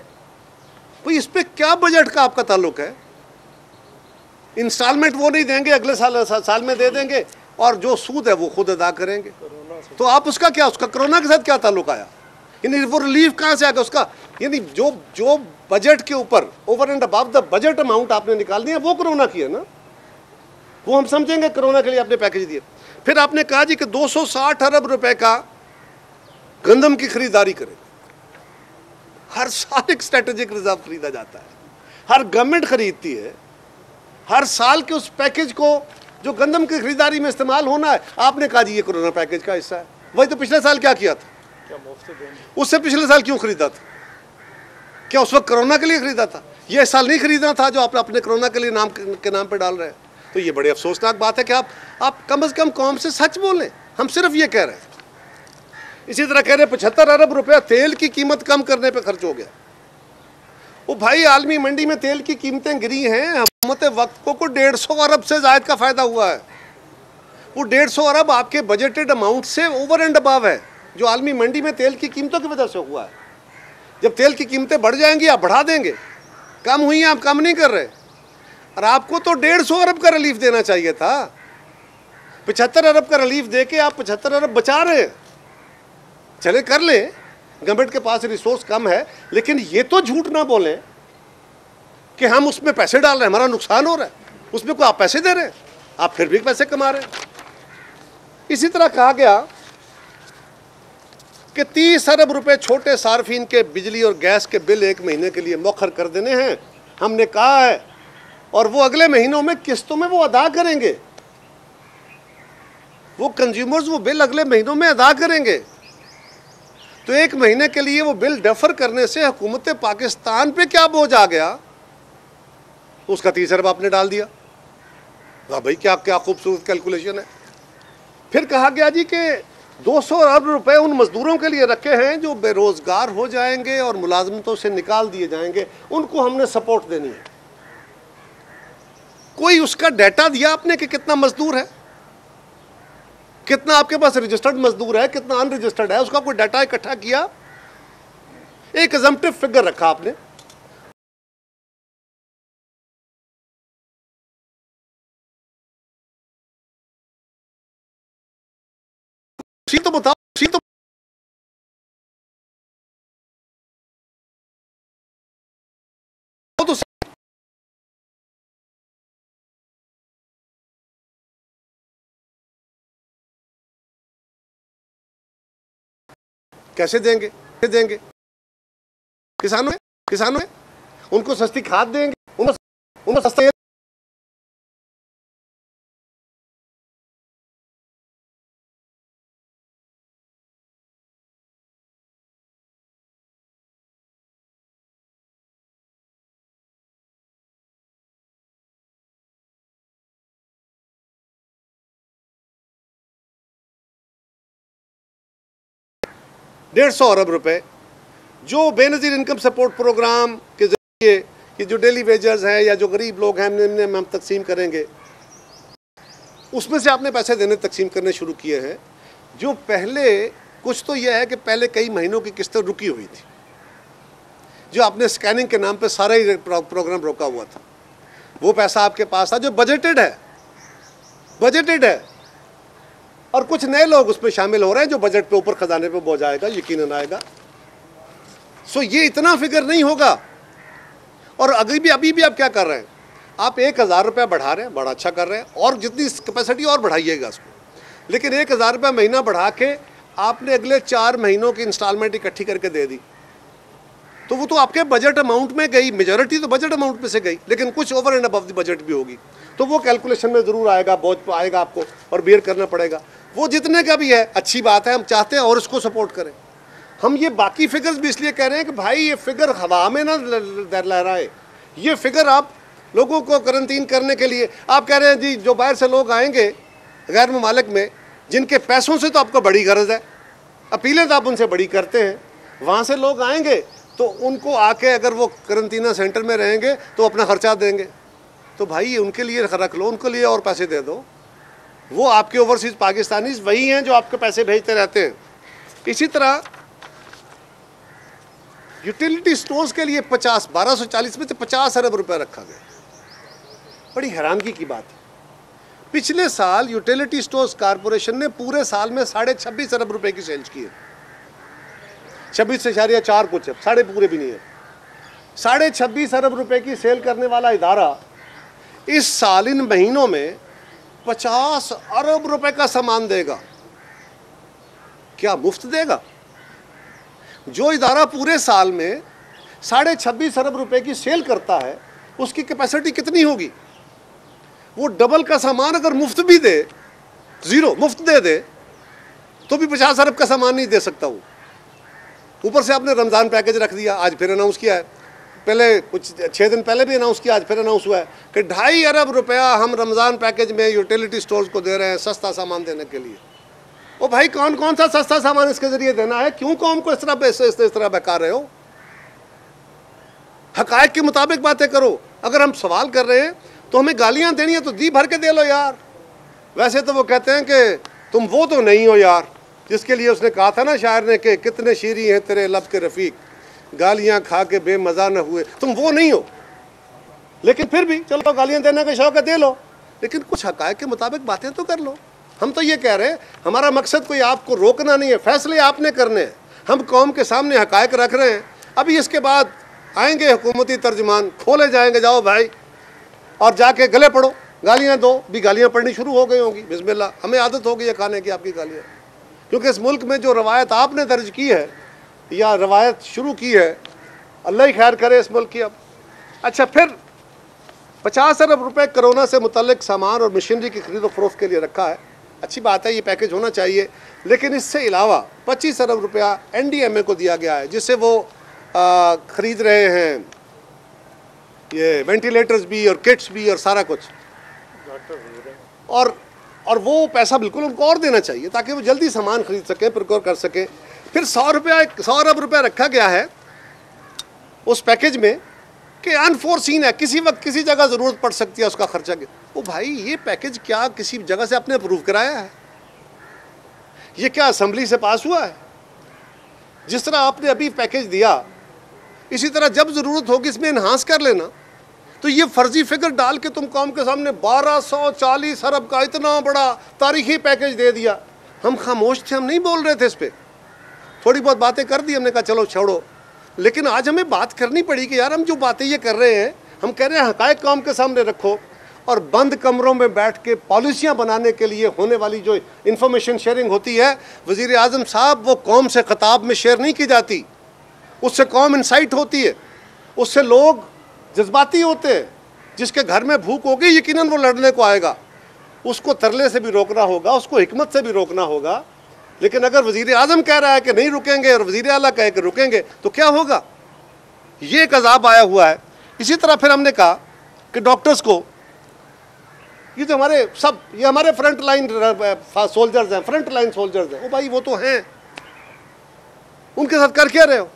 भाई इस पे क्या बजट का आपका ताल्लुक है? इंस्टॉलमेंट वो नहीं देंगे, अगले साल में दे देंगे, और जो सूद है वो खुद अदा करेंगे। तो आप उसका क्या, उसका कोरोना के साथ क्या ताल्लुक आया? यानी वो रिलीफ कहाँ से आएगा उसका? यानी जो बजट के ऊपर over and above the budget amount आपने निकाल दिया वो कोरोना की है ना, वो हम समझेंगे कोरोना के लिए आपने पैकेज दिए। फिर आपने कहा जी कि 260 अरब रुपए का गंदम की खरीदारी करें। हर साल एक स्ट्रेटेजिक रिजर्व खरीदा जाता है, हर गवर्नमेंट खरीदती है, हर साल के उस पैकेज को जो गंदम की खरीदारी में इस्तेमाल होना है, आपने कहा जी ये कोरोना पैकेज का हिस्सा है। वही तो पिछले साल क्या किया था? उससे पिछले साल क्यों खरीदा था? क्या उस वक्त कोरोना के लिए खरीदा था? ये साल नहीं खरीदना था जो आप अपने कोरोना के लिए के नाम पे डाल रहे हैं। तो ये बड़ी अफसोसनाक बात है कि आप कम से कम कौम से सच बोलें। हम सिर्फ ये कह रहे हैं। इसी तरह कह रहे 75 अरब रुपया तेल की कीमत कम करने पे खर्च हो गया। वो भाई आलमी मंडी में तेल की कीमतें गिरी हैं, हुकूमत वक्त को 150 अरब से ज़ायद का फ़ायदा हुआ है। वो 150 अरब आपके बजटेड अमाउंट से ओवर एंड अबव है जो आलमी मंडी में तेल की कीमतों की वजह से हुआ है। जब तेल की कीमतें बढ़ जाएंगी आप बढ़ा देंगे, कम हुई हैं आप कम नहीं कर रहे। और आपको तो 150 अरब का रिलीफ देना चाहिए था। 75 अरब का रिलीफ दे के आप 75 अरब बचा रहे हैं। चले कर लें, गवर्नमेंट के पास रिसोर्स कम है, लेकिन ये तो झूठ ना बोलें कि हम उसमें पैसे डाल रहे हैं, हमारा नुकसान हो रहा है। उसमें कोई आप पैसे दे रहे हैं, आप फिर भी पैसे कमा रहे हैं। इसी तरह कहा गया कि 30 अरब रुपए छोटे सार्फिन के बिजली और गैस के बिल 1 महीने के लिए मौखर कर देने हैं, हमने कहा है, और वो अगले महीनों में किस्तों में वो अदा करेंगे। वो कंज्यूमर्स वो बिल अगले महीनों में अदा करेंगे। तो 1 महीने के लिए वो बिल डेफर करने से हुकूमत पाकिस्तान पे क्या बोझ आ गया? उसका 30 अरब आपने डाल दिया। वाह भाई, क्या क्या खूबसूरत कैलकुलेशन है। फिर कहा गया जी कि 200 अरब रुपए उन मजदूरों के लिए रखे हैं जो बेरोजगार हो जाएंगे और मुलाजमतों से निकाल दिए जाएंगे, उनको हमने सपोर्ट देनी है। कोई उसका डाटा दिया आपने कि कितना मजदूर है, कितना आपके पास रजिस्टर्ड मजदूर है, कितना अनरजिस्टर्ड है, उसका कोई डाटा इकट्ठा किया? एक अजम्पटिव फिगर रखा आपने। तो बताओ, तो कैसे देंगे? किसानों उनको सस्ती खाद देंगे, उनको सस्ते ₹150 अरब रुपए जो बेनज़ीर इनकम सपोर्ट प्रोग्राम के जरिए कि जो डेली वेजर्स हैं या जो गरीब लोग हैं हम तकसीम करेंगे, उसमें से आपने पैसे देने तकसीम करने शुरू किए हैं। जो पहले कुछ तो यह है कि पहले कई महीनों की किस्तें रुकी हुई थी, जो आपने स्कैनिंग के नाम पे सारा ही प्रोग्राम रोका हुआ था, वो पैसा आपके पास था जो बजटेड है, और कुछ नए लोग उसमें शामिल हो रहे हैं जो बजट पे ऊपर खजाने पे बोझ आएगा, यकीनन आएगा। सो ये इतना फिगर नहीं होगा। और अभी भी आप क्या कर रहे हैं? आप 1000 रुपया बढ़ा रहे हैं, बड़ा अच्छा कर रहे हैं, और जितनी कैपेसिटी और बढ़ाइएगा उसको। लेकिन 1000 रुपया महीना बढ़ा के आपने अगले 4 महीनों की इंस्टॉलमेंट इकट्ठी करके दे दी, तो वो तो आपके बजट अमाउंट में गई, मेजॉरिटी तो बजट अमाउंट में से गई, लेकिन कुछ over and above the budget भी होगी, तो वो कैलकुलेशन में ज़रूर आएगा, बोझ आएगा आपको और बेयर करना पड़ेगा। वो जितने का भी है अच्छी बात है, हम चाहते हैं और इसको सपोर्ट करें। हम ये बाकी फिगर्स भी इसलिए कह रहे हैं कि भाई ये फिगर हवा में ना लहराए। ये फिगर आप लोगों को क्वारंटीन करने के लिए आप कह रहे हैं जी, जो बाहर से लोग आएंगे गैर ममालिक में, जिनके पैसों से तो आपको बड़ी गर्ज है, अपीलें तो आप उनसे बड़ी करते हैं, वहाँ से लोग आएंगे तो उनको आके अगर वो क्वारंटीना सेंटर में रहेंगे तो अपना खर्चा देंगे। तो भाई उनके लिए रख लो, उनके लिए और पैसे दे दो। वो आपके ओवरसीज पाकिस्तानीज वही हैं जो आपके पैसे भेजते रहते हैं। इसी तरह यूटिलिटी स्टोर्स के लिए 1240 में से 50 अरब रुपए रखा गया। बड़ी हैरानगी की बात है। पिछले साल यूटिलिटी स्टोर्स कारपोरेशन ने पूरे साल में 26.5 अरब रुपए की सेल्स की है। 26.4 कुछ है, साढ़े पूरे भी नहीं है। 26.5 अरब रुपए की सेल करने वाला इदारा इस साल इन महीनों में 50 अरब रुपए का सामान देगा। क्या मुफ्त देगा? जो इदारा पूरे साल में 26.5 अरब रुपए की सेल करता है उसकी कैपेसिटी कितनी होगी? वो डबल का सामान अगर मुफ्त भी दे, जीरो मुफ्त दे तो भी 50 अरब का सामान नहीं दे सकता वो। ऊपर से आपने रमज़ान पैकेज रख दिया, आज फिर अनाउंस किया है, पहले कुछ 6 दिन पहले भी अनाउंस किया, आज फिर अनाउंस हुआ है कि 2.5 अरब रुपया हम रमज़ान पैकेज में यूटिलिटी स्टोर्स को दे रहे हैं सस्ता सामान देने के लिए। ओ भाई, कौन कौन सा सस्ता सामान इसके जरिए देना है? क्यों कौम को इस तरह बहका रहे हो? हकायक के मुताबिक बातें करो। अगर हम सवाल कर रहे हैं तो हमें गालियां देनी है तो दी भर के दे लो यार। वैसे तो वो कहते हैं कि तुम वो तो नहीं हो यार जिसके लिए उसने कहा था ना शायर ने कि कितने शीरी हैं तेरे लब के रफ़ीक, गालियां खा के बेमज़ा न हुए। तुम वो नहीं हो, लेकिन फिर भी चलो गालियां देने का शौक है, दे लो, लेकिन कुछ हकायक के मुताबिक बातें तो कर लो। हम तो ये कह रहे हैं हमारा मकसद कोई आपको रोकना नहीं है, फैसले आपने करने हैं। हम कौम के सामने हकायक रख रहे हैं। अभी इसके बाद आएंगे हुकूमती तर्जुमान, खोले जाएंगे, जाओ भाई और जाके गले पड़ो, गालियाँ दो। भी गालियाँ पढ़नी शुरू हो गई होंगी, बिस्मिल्लाह, हमें आदत हो गई है खाने की आपकी गालियाँ। क्योंकि इस मुल्क में जो रवायत आपने दर्ज की है या रवायत शुरू की है, अल्लाह ही खैर करे इस मुल्क की। अब अच्छा, फिर 50 अरब रुपए कोरोना से मुतल्लिक सामान और मशीनरी की खरीद व फरोख्त के लिए रखा है। अच्छी बात है, ये पैकेज होना चाहिए, लेकिन इससे अलावा 25 अरब रुपया NDMA को दिया गया है जिससे वो ख़रीद रहे हैं ये वेंटिलेटर्स भी और किट्स भी और सारा कुछ, और वो पैसा बिल्कुल उनको और देना चाहिए ताकि वो जल्दी सामान खरीद सकें, प्रोक्योर कर सकें। फिर 100 अरब रुपया रखा गया है उस पैकेज में कि अनफोर्सीन है, किसी वक्त किसी जगह ज़रूरत पड़ सकती है उसका खर्चा। ओ भाई, ये पैकेज क्या किसी जगह से आपने अप्रूव कराया है? ये क्या असेंबली से पास हुआ है? जिस तरह आपने अभी पैकेज दिया, इसी तरह जब ज़रूरत होगी इसमें इन्हांस कर लेना। तो ये फर्जी फिगर डाल के तुम कौम के सामने 1240 अरब का इतना बड़ा तारीखी पैकेज दे दिया। हम खामोश थे, हम नहीं बोल रहे थे इस पर, थोड़ी बहुत बातें कर दी, हमने कहा चलो छोड़ो। लेकिन आज हमें बात करनी पड़ी कि यार हम जो बातें ये कर रहे हैं, हम कह रहे हैं हकायक कौम के सामने रखो, और बंद कमरों में बैठ के पॉलिसियाँ बनाने के लिए होने वाली जो इंफॉर्मेशन शेयरिंग होती है, वज़ीर आज़म साहब, वो कौम से खिताब में शेयर नहीं की जाती। उससे कौम इंसाइट होती है, उससे लोग जज्बाती होते हैं। जिसके घर में भूख होगी यकीनन वो लड़ने को आएगा, उसको तरले से भी रोकना होगा, उसको हिकमत से भी रोकना होगा। लेकिन अगर वज़ीर आज़म कह रहा है कि नहीं रुकेंगे और वज़ीर आला कहे कि रुकेंगे, तो क्या होगा? ये एक अज़ाब आया हुआ है। इसी तरह फिर हमने कहा कि डॉक्टर्स को, ये तो हमारे सब, ये हमारे फ्रंट लाइन सोल्जर्स हैं, फ्रंट लाइन सोल्जर्स हैं। ओ भाई, वो तो हैं, उनके साथ कर क्या रहे हो?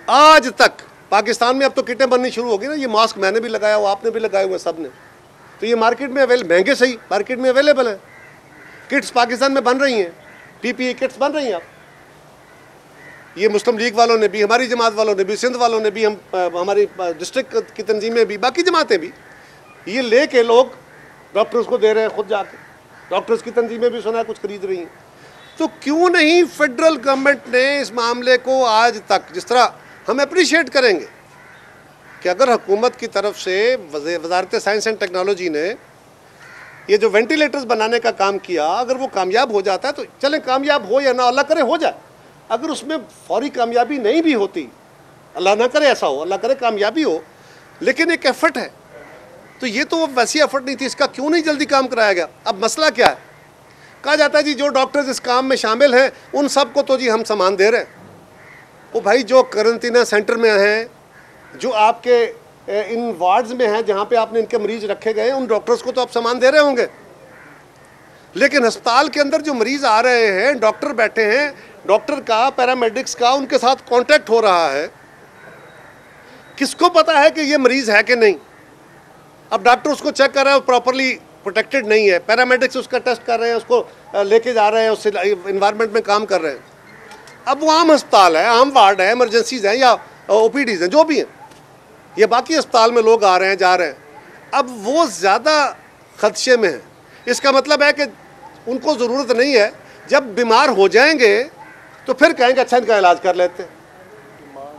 आज तक पाकिस्तान में अब तो किटें बननी शुरू होगी ना। ये मास्क मैंने भी लगाया हुआ, आपने भी लगाए हुए, सब ने। तो ये मार्केट में महंगे सही मार्केट में अवेलेबल है। किट्स पाकिस्तान में बन रही हैं, PPE किट्स बन रही हैं। आप ये मुस्लिम लीग वालों ने भी, हमारी जमात वालों ने भी, सिंध वालों ने भी, हम हमारी डिस्ट्रिक्ट की तंजीमें भी, बाकी जमातें भी, ये ले के लोग डॉक्टर्स को दे रहे हैं। खुद जाके डॉक्टर्स की तंजीमें भी सुना है कुछ खरीद रही हैं। तो क्यों नहीं फेडरल गवर्नमेंट ने इस मामले को आज तक, जिस तरह हम अप्रिशिएट करेंगे कि अगर हुकूमत की तरफ से वज़ारत साइंस एंड टेक्नोलॉजी ने ये जो वेंटिलेटर्स बनाने का काम किया, अगर वो कामयाब हो जाता है तो चलें, कामयाब हो या ना, अल्लाह करे हो जाए। अगर उसमें फौरी कामयाबी नहीं भी होती, अल्लाह ना करे ऐसा हो, अल्लाह करे कामयाबी हो, लेकिन एक एफर्ट है। तो ये तो वैसी एफर्ट नहीं थी, इसका क्यों नहीं जल्दी काम कराया गया? अब मसला क्या है? कहा जाता है जी जो डॉक्टर्स इस काम में शामिल हैं उन सबको तो जी हम सामान दे रहे हैं। वो भाई जो क्वारंटीना सेंटर में हैं, जो आपके इन वार्ड्स में हैं जहाँ पे आपने इनके मरीज रखे गए हैं, उन डॉक्टर्स को तो आप सामान दे रहे होंगे। लेकिन अस्पताल के अंदर जो मरीज़ आ रहे हैं, डॉक्टर बैठे हैं, डॉक्टर का, पैरामेडिक्स का उनके साथ कांटेक्ट हो रहा है, किसको पता है कि ये मरीज़ है कि नहीं? अब डॉक्टर उसको चेक कर रहा है, प्रॉपरली प्रोटेक्टेड नहीं है, पैरामेडिक्स उसका टेस्ट कर रहे हैं, उसको लेके जा रहे हैं, उससे इन्वायरमेंट में काम कर रहे हैं। अब वो आम अस्पताल है, आम वार्ड है, इमरजेंसीज हैं या ओपीडीज हैं, जो भी हैं, ये बाकी अस्पताल में लोग आ रहे हैं जा रहे हैं, अब वो ज़्यादा खदशे में हैं। इसका मतलब है कि उनको ज़रूरत नहीं है, जब बीमार हो जाएंगे तो फिर कहेंगे अच्छा इनका इलाज कर लेते।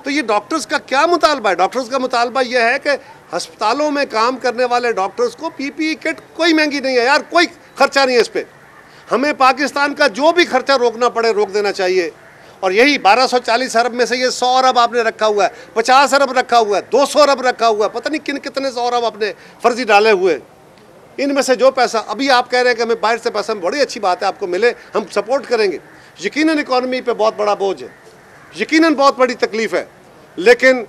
तो ये डॉक्टर्स का क्या मुतालबा है? डॉक्टर्स का मुतालबा ये है कि अस्पतालों में काम करने वाले डॉक्टर्स को पीपीई किट कोई महंगी नहीं है यार, कोई खर्चा नहीं है इस पर। हमें पाकिस्तान का जो भी खर्चा रोकना पड़े रोक देना चाहिए। और यही 1240 अरब में से ये 100 अरब आपने रखा हुआ है, 50 अरब रखा हुआ है, 200 अरब रखा हुआ है, पता नहीं कितने 100 अरब आपने फर्जी डाले हुए। इनमें से जो पैसा अभी आप कह रहे हैं कि हमें बाहर से पैसा, बड़ी अच्छी बात है, आपको मिले, हम सपोर्ट करेंगे। यकीनन इकॉनमी पे बहुत बड़ा बोझ है, यकीनन बहुत बड़ी तकलीफ़ है, लेकिन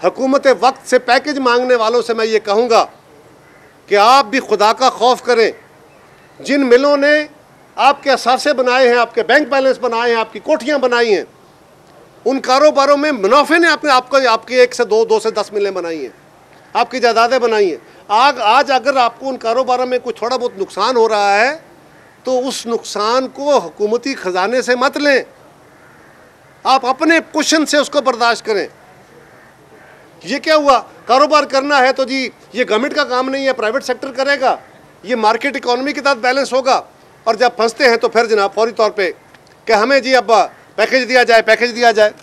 हुकूमत वक्त से पैकेज मांगने वालों से मैं ये कहूँगा कि आप भी खुदा का खौफ करें। जिन मिलों ने आपके असासे बनाए हैं, आपके बैंक बैलेंस बनाए हैं, आपकी कोठियाँ बनाई हैं, उन कारोबारों में मुनाफे ने आपके 1 से 2 से 10 मिलें बनाई हैं, आपकी जायदादें बनाई हैं। आज अगर आपको उन कारोबारों में कुछ थोड़ा बहुत नुकसान हो रहा है तो उस नुकसान को हुकूमती ख़जाने से मत लें, आप अपने कुशन से उसको बर्दाश्त करें। ये क्या हुआ, कारोबार करना है तो जी ये गवर्नमेंट का काम नहीं है, प्राइवेट सेक्टर करेगा, ये मार्केट इकोनॉमी के साथ बैलेंस होगा। और जब फंसते हैं तो फिर जनाब फौरी तौर पे कि हमें जी अब पैकेज दिया जाए।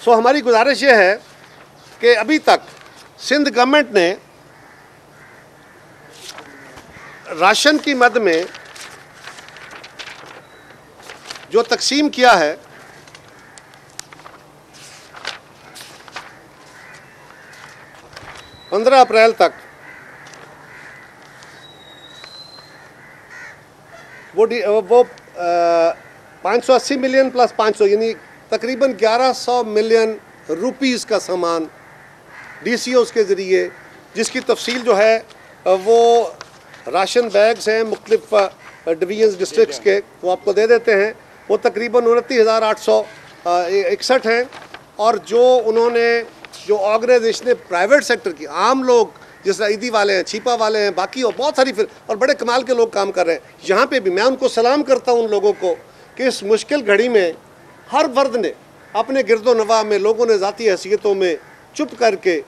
सो हमारी गुजारिश ये है कि अभी तक सिंध गवर्नमेंट ने राशन की मद में जो तकसीम किया है, पंद्रह अप्रैल तक वो 580 मिलियन प्लस 500 यानी तकरीबन 1100 मिलियन रुपीस का सामान DCOs के ज़रिए, जिसकी तफसील जो है वो राशन बैग्स हैं मुख्तलिफ डिवीजन्स डिस्ट्रिक्ट्स के, वो आपको दे देते हैं। वो तकरीबन 29,861 हैं। और जो उन्होंने जो ऑर्गेनाइजेशन प्राइवेट सेक्टर की, आम लोग जिस ईदी वाले हैं, छिपा वाले हैं, बाकी और बहुत सारी फिर और बड़े कमाल के लोग काम कर रहे हैं। यहाँ पे भी मैं उनको सलाम करता हूँ उन लोगों को कि इस मुश्किल घड़ी में हर वर्द ने अपने गिरदो नवा में, लोगों ने ज़ाती हैसियतों में चुप करके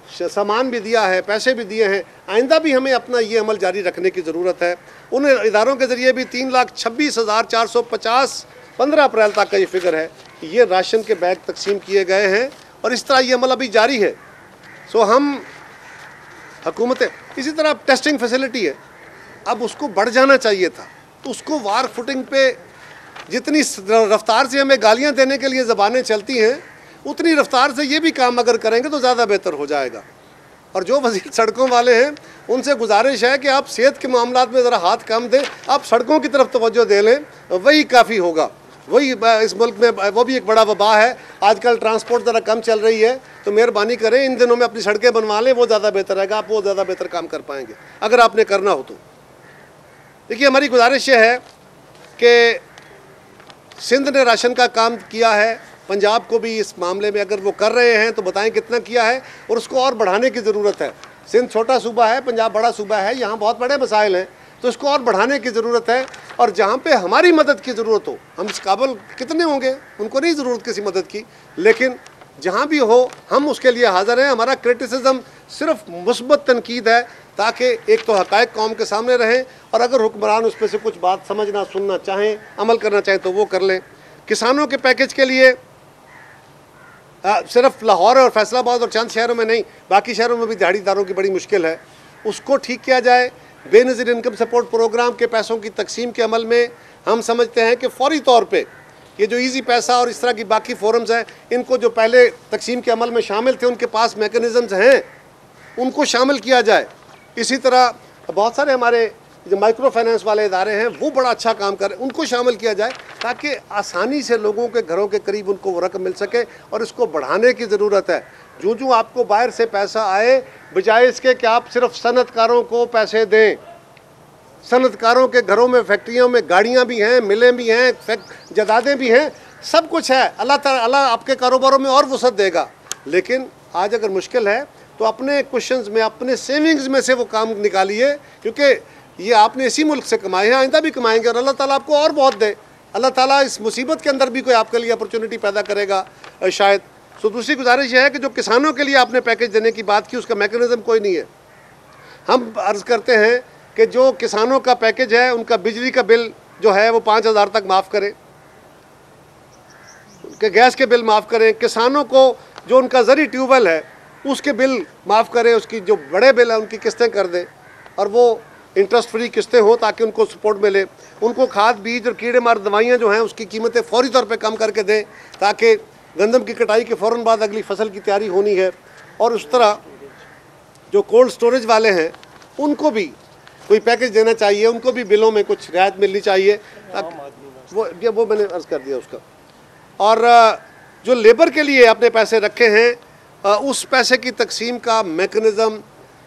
सामान भी दिया है, पैसे भी दिए हैं। आइंदा भी हमें अपना ये अमल जारी रखने की ज़रूरत है। उन इदारों के ज़रिए भी 3,26,450 15 अप्रैल तक का ये फिगर है, ये राशन के बैग तकसीम किए गए हैं और इस तरह ये अमल अभी जारी है। सो हम हुकूमत, इसी तरह टेस्टिंग फैसिलिटी है, अब उसको बढ़ जाना चाहिए था, तो उसको वार फुटिंग पे जितनी रफ्तार से हमें गालियां देने के लिए ज़बानें चलती हैं, उतनी रफ्तार से ये भी काम अगर करेंगे तो ज़्यादा बेहतर हो जाएगा। और जो वज़ीर सड़कों वाले हैं उनसे गुजारिश है कि आप सेहत के मामलात में ज़रा हाथ कम दें, आप सड़कों की तरफ तवज्जो दे लें, वही काफ़ी होगा। वही इस मुल्क में वो भी एक बड़ा वबा है, आजकल ट्रांसपोर्ट ज़रा कम चल रही है, तो मेहरबानी करें इन दिनों में अपनी सड़कें बनवा लें, वो ज़्यादा बेहतर रहेगा, आप वो ज़्यादा बेहतर काम कर पाएंगे अगर आपने करना हो तो। देखिए हमारी गुजारिश ये है कि सिंध ने राशन का काम किया है, पंजाब को भी इस मामले में अगर वो कर रहे हैं तो बताएं कितना किया है, और उसको और बढ़ाने की ज़रूरत है। सिंध छोटा सूबा है, पंजाब बड़ा सूबा है, यहाँ बहुत बड़े मसाइल हैं, तो इसको और बढ़ाने की ज़रूरत है। और जहाँ पे हमारी मदद की ज़रूरत हो, हम इस काबिल कितने होंगे, उनको नहीं ज़रूरत किसी मदद की, लेकिन जहाँ भी हो हम उसके लिए हाज़िर हैं। हमारा क्रिटिसिज्म सिर्फ मुस्बत तनकीद है, ताकि एक तो हक़ाइक़ कौम के सामने रहें, और अगर हुक्मरान उस पर से कुछ बात समझना सुनना चाहें, अमल करना चाहें तो वो कर लें। किसानों के पैकेज के लिए सिर्फ लाहौर और फैसलाबाद और चंद शहरों में नहीं, बाकी शहरों में भी दिहाड़ीदारों की बड़ी मुश्किल है, उसको ठीक किया जाए। बेनज़ीर इनकम सपोर्ट प्रोग्राम के पैसों की तकसीम के अमल में हम समझते हैं कि फौरी तौर पे ये जो ईजी पैसा और इस तरह की बाकी फोरम्स हैं, इनको जो पहले तकसीम के अमल में शामिल थे उनके पास मैकेनिज़म्स हैं, उनको शामिल किया जाए। इसी तरह बहुत सारे हमारे जो माइक्रो फाइनेंस वाले इदारे हैं वो बड़ा अच्छा काम कर रहे हैं, उनको शामिल किया जाए ताकि आसानी से लोगों के घरों के करीब उनको वो रकम मिल सके। और इसको बढ़ाने की ज़रूरत है। जो आपको बाहर से पैसा आए, बजाय इसके कि आप सिर्फ सनतकारों को पैसे दें। सनतकारों के घरों में, फैक्ट्रियों में गाड़ियाँ भी हैं, मिलें भी हैं, जदादें भी हैं, सब कुछ है। अल्लाह ताला आपके कारोबारों में और वसअत देगा। लेकिन आज अगर मुश्किल है तो अपने क्वेश्चंस में, अपने सेविंग्स में से वो काम निकालिए, क्योंकि ये आपने इसी मुल्क से कमाए हैं, आइंदा भी कमाएंगे और अल्लाह ताला आपको और बहुत दे। अल्लाह ताला इस मुसीबत के अंदर भी कोई आपके लिए अपॉर्चुनिटी पैदा करेगा शायद। तो दूसरी गुजारिश यह है कि जो किसानों के लिए आपने पैकेज देने की बात की, उसका मैकेनिज्म कोई नहीं है। हम अर्ज़ करते हैं कि जो किसानों का पैकेज है, उनका बिजली का बिल जो है वो 5,000 तक माफ़ करें, उनके गैस के बिल माफ़ करें, किसानों को जो उनका ज़री ट्यूबवेल है उसके बिल माफ़ करें, उसकी जो बड़े बिल हैं उनकी किस्तें कर दें और वो इंटरेस्ट फ्री किस्तें हों ताकि उनको सपोर्ट मिले। उनको खाद बीज और कीड़े मार दवाइयाँ जो हैं उसकी कीमतें फौरी तौर पे कम करके दें ताकि गंदम की कटाई के फ़ौरन बाद अगली फसल की तैयारी होनी है। और उस तरह जो कोल्ड स्टोरेज वाले हैं उनको भी कोई पैकेज देना चाहिए, उनको भी बिलों में कुछ रियायत मिलनी चाहिए। वो मैंने अर्ज़ कर दिया उसका। और जो लेबर के लिए आपने पैसे रखे हैं उस पैसे की तकसीम का मेकनिज़म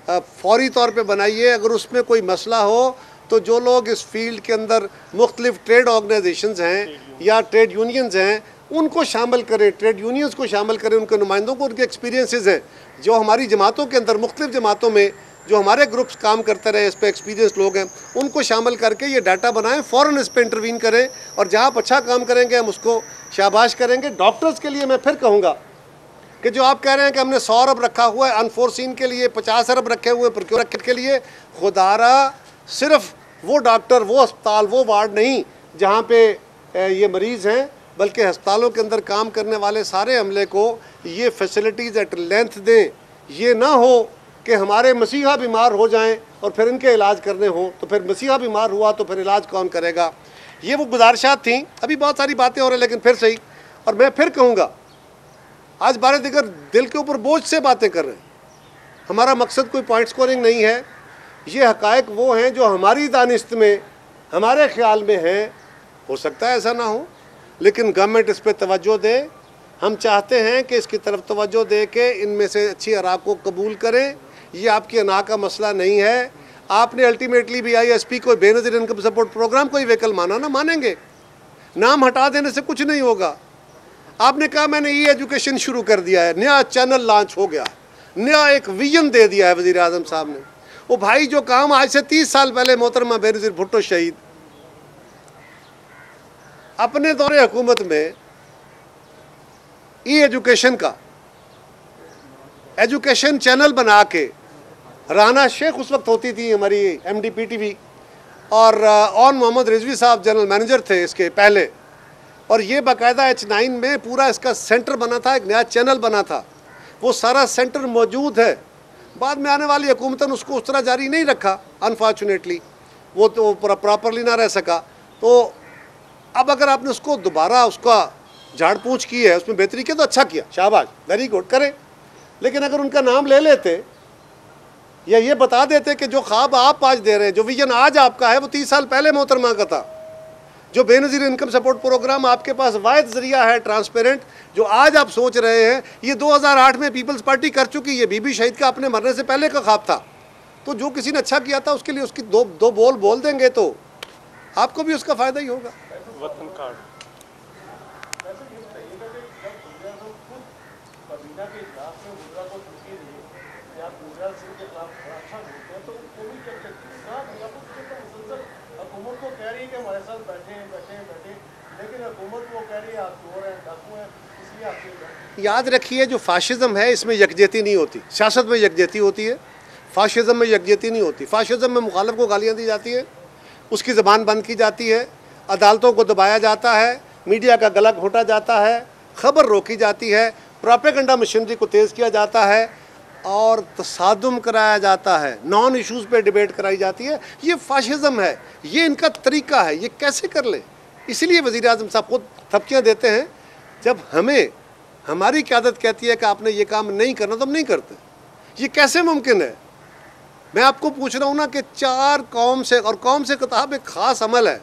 फौरी तौर पे बनाइए। अगर उसमें कोई मसला हो तो जो लोग इस फील्ड के अंदर मुख्तलिफ ट्रेड ऑर्गेनाइजेशंस हैं या ट्रेड यूनियंस हैं उनको शामिल करें, ट्रेड यूनियंस को शामिल करें, उनके नुमाइंदों को, उनके एक्सपीरियंसेस हैं जो हमारी जमातों के अंदर, मुख्तलिफ जमातों में जो हमारे ग्रुप्स काम करते रहे, इस पर एक्सपीरियंस लोग हैं, उनको शामिल करके ये डाटा बनाएं, फ़ौरन इस पर इंटरवीन करें और जहाँ आप अच्छा काम करेंगे हम उसको शाबाश करेंगे। डॉक्टर्स के लिए मैं फिर कहूँगा कि जो आप कह रहे हैं कि हमने 100 अरब रखा हुआ है अनफोर्सिन के लिए, 50 अरब रखे हुए प्रोक्योर के लिए, खुदारा सिर्फ वो डॉक्टर, वो अस्पताल, वो वार्ड नहीं जहाँ पे ये मरीज़ हैं, बल्कि अस्पतालों के अंदर काम करने वाले सारे अमले को ये फैसिलिटीज़ एट लेंथ दें। ये ना हो कि हमारे मसीहा बीमार हो जाएं और फिर इनके इलाज करने हों, तो फिर मसीहा बीमार हुआ तो फिर इलाज कौन करेगा। ये वो गुजारिशात थी। अभी बहुत सारी बातें हो रही हैं लेकिन फिर सही, और मैं फिर कहूँगा आज बारे दिगर दिल के ऊपर बोझ से बातें कर रहे हैं। हमारा मकसद कोई पॉइंट स्कोरिंग नहीं है। ये हकायक वो हैं जो हमारी दानिश्त में, हमारे ख्याल में हैं। हो सकता है ऐसा ना हो, लेकिन गवर्नमेंट इस पर तवज्जो दे। हम चाहते हैं कि इसकी तरफ तवज्जो दे के इनमें से अच्छी आरा को कबूल करें। ये आपकी अना का मसला नहीं है। आपने अल्टीमेटली BISP को, बेनज़ीर इनकम सपोर्ट प्रोग्राम को ही वेकल माना ना, मानेंगे। नाम हटा देने से कुछ नहीं होगा। आपने कहा मैंने ई एजुकेशन शुरू कर दिया है, नया चैनल लॉन्च हो गया, नया एक विजन दे दिया है वज़ीर आज़म साहब ने। वो भाई जो काम आज से 30 साल पहले मोहतरमा बेनज़ीर भुट्टो शहीद अपने दौरे हुकूमत में ई एजुकेशन का एजुकेशन चैनल बना के, राना शेख उस वक्त होती थी हमारी MD PTV और ऑन मोहम्मद रिजवी साहब जनरल मैनेजर थे इसके पहले, और ये बाकायदा H9 में पूरा इसका सेंटर बना था, एक नया चैनल बना था। वो सारा सेंटर मौजूद है। बाद में आने वाली हुकूमत ने उसको उस तरह जारी नहीं रखा, अनफॉर्चुनेटली वो तो प्रॉपरली ना रह सका। तो अब अगर आपने उसको दोबारा उसका झाड़ पूछ की है, उसमें बेहतरी की, तो अच्छा किया, शाबाश, वेरी गुड, करें। लेकिन अगर उनका नाम ले लेते या ये बता देते कि जो ख्वाब आप आज दे रहे हैं, जो विजन आज आपका है, वो 30 साल पहले मोहतरमा का था। जो बेनज़ीर इनकम सपोर्ट प्रोग्राम आपके पास वाहिद ज़रिया है ट्रांसपेरेंट, जो आज आप सोच रहे हैं, ये 2008 में पीपल्स पार्टी कर चुकी है। बीबी शहीद का अपने मरने से पहले का ख्वाब था। तो जो किसी ने अच्छा किया था उसके लिए उसकी दो बोल देंगे तो आपको भी उसका फ़ायदा ही होगा। वतन कार्ड याद रखिए, जो फाशिज़म है इसमें यकजहती नहीं होती। सियासत में यकजहती होती है, फाशिज़म में यकजहती नहीं होती। फाशिज़म में मुखालिफ को गालियाँ दी जाती है, उसकी ज़बान बंद की जाती है, अदालतों को दबाया जाता है, मीडिया का गला घोटा जाता है, खबर रोकी जाती है, प्रोपेगेंडा मशीनरी को तेज़ किया जाता है और तसादुम कराया जाता है, नॉन इश्यूज़ पे डिबेट कराई जाती है। ये फाशिज़म है, ये इनका तरीका है। ये कैसे कर ले? इसलिए वज़ीर आज़म साहब खुद थपकियाँ देते हैं। जब हमें हमारी क़यादत कहती है कि आपने ये काम नहीं करना तो हम नहीं करते। ये कैसे मुमकिन है? मैं आपको पूछ रहा हूँ ना कि 4 कौम से, और कौम से खिताब एक ख़ास अमल है।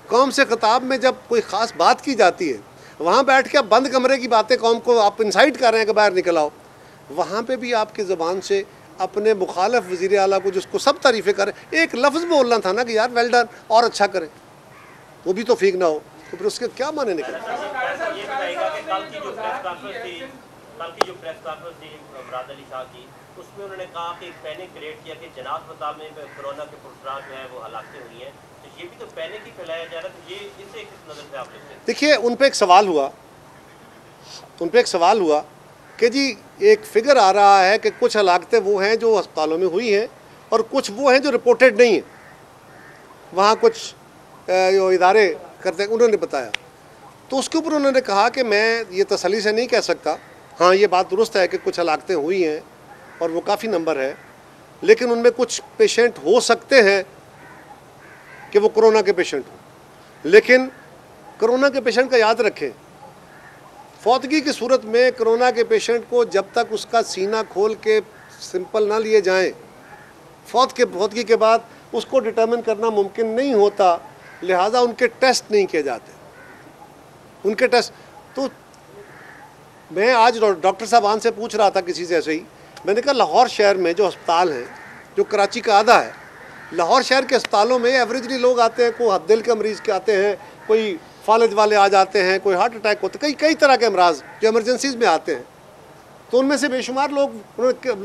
कौम से खिताब में जब कोई ख़ास बात की जाती है, वहाँ बैठ के आप बंद कमरे की बातें कौम को आप इंसाइट कर रहे हैं कि बाहर निकल आओ, वहाँ पे भी आपकी ज़बान से अपने मुखालिफ वज़ीर आला को, जिसको सब तारीफ़ें करें, एक लफ्ज़ बोलना था ना कि यार वेल डन और अच्छा करें, वो भी तो ठीक ना हो, तो फिर उसके क्या माने निकले? कल की जो प्रेस कॉन्फ्रेंस थी मुराद अली शाह की, उसमें उन्होंने कहा कि पैनिक क्रिएट किया कि जनाब अस्पताल में कोरोना के पुरस्कार जो है वो हलाकतें हुई हैं, तो ये भी तो पैनिक ही फैलाया जा रहा है। तो ये इसे किस नज़र से आप देखते हैं? देखिए, उन पे एक सवाल हुआ कि जी एक फिगर आ रहा है कि कुछ हलाकतें वो हैं जो अस्पतालों में हुई हैं और कुछ वो हैं जो रिपोर्टेड नहीं हैं, वहाँ कुछ जो इदारे करते हैं उन्होंने बताया। तो उसके ऊपर उन्होंने कहा कि मैं ये तसल्ली से नहीं कह सकता, हाँ ये बात दुरुस्त है कि कुछ हलाकतें हुई हैं और वो काफ़ी नंबर है, लेकिन उनमें कुछ पेशेंट हो सकते हैं कि वो कोरोना के पेशेंट हों। लेकिन कोरोना के पेशेंट का याद रखें, फौतगी की सूरत में कोरोना के पेशेंट को जब तक उसका सीना खोल के सिंपल ना लिए जाएं, फौतगी के बाद उसको डिटर्मिन करना मुमकिन नहीं होता, लिहाजा उनके टेस्ट नहीं किए जाते। उनके टेस्ट तो मैं आज डॉक्टर साहबान से पूछ रहा था किसी से ऐसे ही, मैंने कहा लाहौर शहर में जो अस्पताल हैं, जो कराची का आधा है, लाहौर शहर के अस्पतालों में एवरेजली लोग आते हैं, कोई दिल के मरीज़ के आते हैं, कोई फालज वाले आ जाते हैं, कोई हार्ट अटैक होते, कई तरह के अमराज जो एमरजेंसीज में आते हैं। तो उनमें से बेशुमार लोग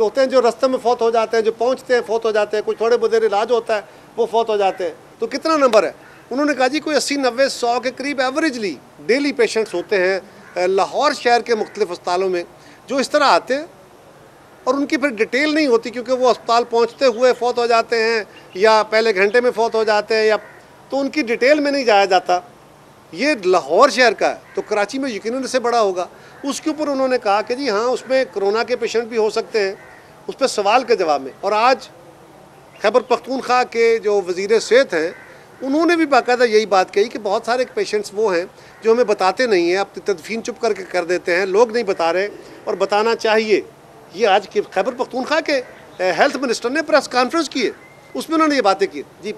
होते हैं जो रास्ते में फौत हो जाते हैं, जो पहुंचते हैं फौत हो जाते हैं, कोई थोड़े बहुत देर इलाज होता है वो फौत हो जाते हैं। तो कितना नंबर है? उन्होंने कहा जी कोई 80-90-100 के करीब एवरेजली डेली पेशेंट्स होते हैं लाहौर शहर के मुख्तलिफ अस्पतालों में जो इस तरह आते हैं, और उनकी फिर डिटेल नहीं होती क्योंकि वो अस्पताल पहुँचते हुए फौत हो जाते हैं या पहले घंटे में फौत हो जाते हैं, या तो उनकी डिटेल में नहीं जाया जाता। ये लाहौर शहर का है, तो कराची में यकीनन से बड़ा होगा। उसके ऊपर उन्होंने कहा कि जी हाँ उसमें कोरोना के पेशेंट भी हो सकते हैं, उस पर सवाल के जवाब में। और आज खैबर पख्तूनख्वा के जो वज़ीर सेहत हैं उन्होंने भी बाकायदा यही बात कही कि बहुत सारे पेशेंट्स वो हैं जो हमें बताते नहीं हैं, अपनी तदफीन चुप करके कर देते हैं, लोग नहीं बता रहे और बताना चाहिए। ये आज के खैबर पख्तूनख्वा के हेल्थ मिनिस्टर ने प्रेस कॉन्फ्रेंस की है, उसमें उन्होंने ये बातें की। जी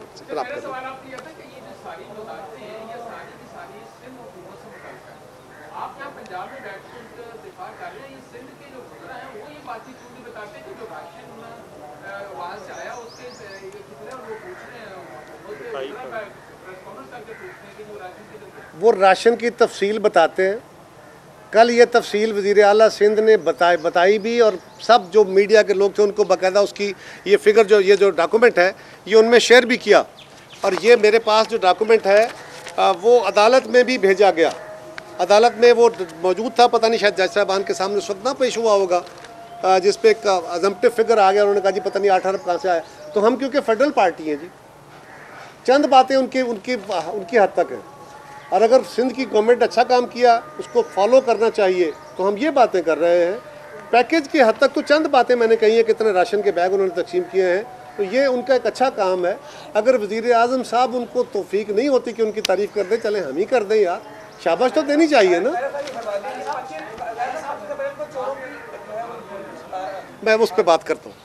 वो राशन की तफसील बताते हैं। कल ये तफसील वज़ीर आला सिंध ने बताई भी, और सब जो मीडिया के लोग थे उनको बाकायदा उसकी ये फिगर जो ये डॉक्यूमेंट है ये उनमें शेयर भी किया। और ये मेरे पास जो डॉक्यूमेंट है वो अदालत में भी भेजा गया, अदालत में वो मौजूद था, पता नहीं शायद जज साहबान के सामने उस वक्त ना पेश हुआ होगा, जिस पे एक अजम्पटिव फिगर आ गया। उन्होंने कहा जी पता नहीं 8 अरब कहाँ से आया। तो हम क्योंकि फेडरल पार्टी हैं जी, चंद बातें उनकी हद तक हैं, और अगर सिंध की गवर्नमेंट अच्छा काम किया उसको फॉलो करना चाहिए, तो हम ये बातें कर रहे हैं। पैकेज की हद तक तो चंद बातें मैंने कही हैं, कितने राशन के बैग उन्होंने तकसीम किए हैं, तो ये उनका एक अच्छा काम है। अगर वज़ीर आज़म साहब उनको तौफीक नहीं होती कि उनकी तारीफ़ कर दें, चले हम ही कर दें यार, शाबाश तो देनी चाहिए ना। मैं उस पर बात करता हूँ।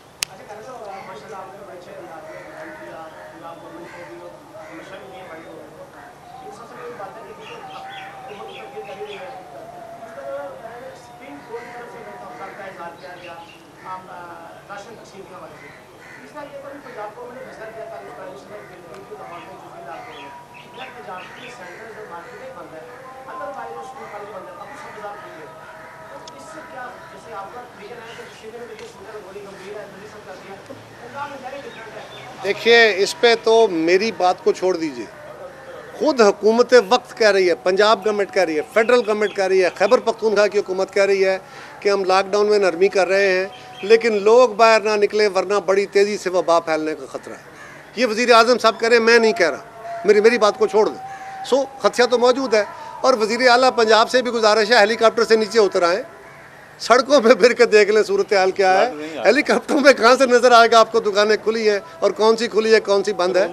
देखिए, इस पे तो मेरी बात को छोड़ दीजिए, खुद हुकूमत वक्त कह रही है, पंजाब गवर्नमेंट कह रही है, फेडरल गवर्नमेंट कह रही है, खैबर पख्तूनख्वा की हुकूमत कह रही है कि हम लॉकडाउन में नरमी कर रहे हैं, लेकिन लोग बाहर ना निकले वरना बड़ी तेज़ी से वबा फैलने का ख़तरा है। ये वज़ीर आज़म साहब कह रहे हैं, मैं नहीं कह रहा, मेरी बात को छोड़ दें। सो खदशा तो मौजूद है। और वज़ीर आला पंजाब से भी गुजारिश है हेलीकॉप्टर से नीचे उतर आएँ, सड़कों पे फिर के देख लें सूरत हाल क्या है। हेलीकॉप्टरों में कहाँ से नज़र आएगा आपको दुकानें खुली है और कौन सी खुली है कौन सी बंद है,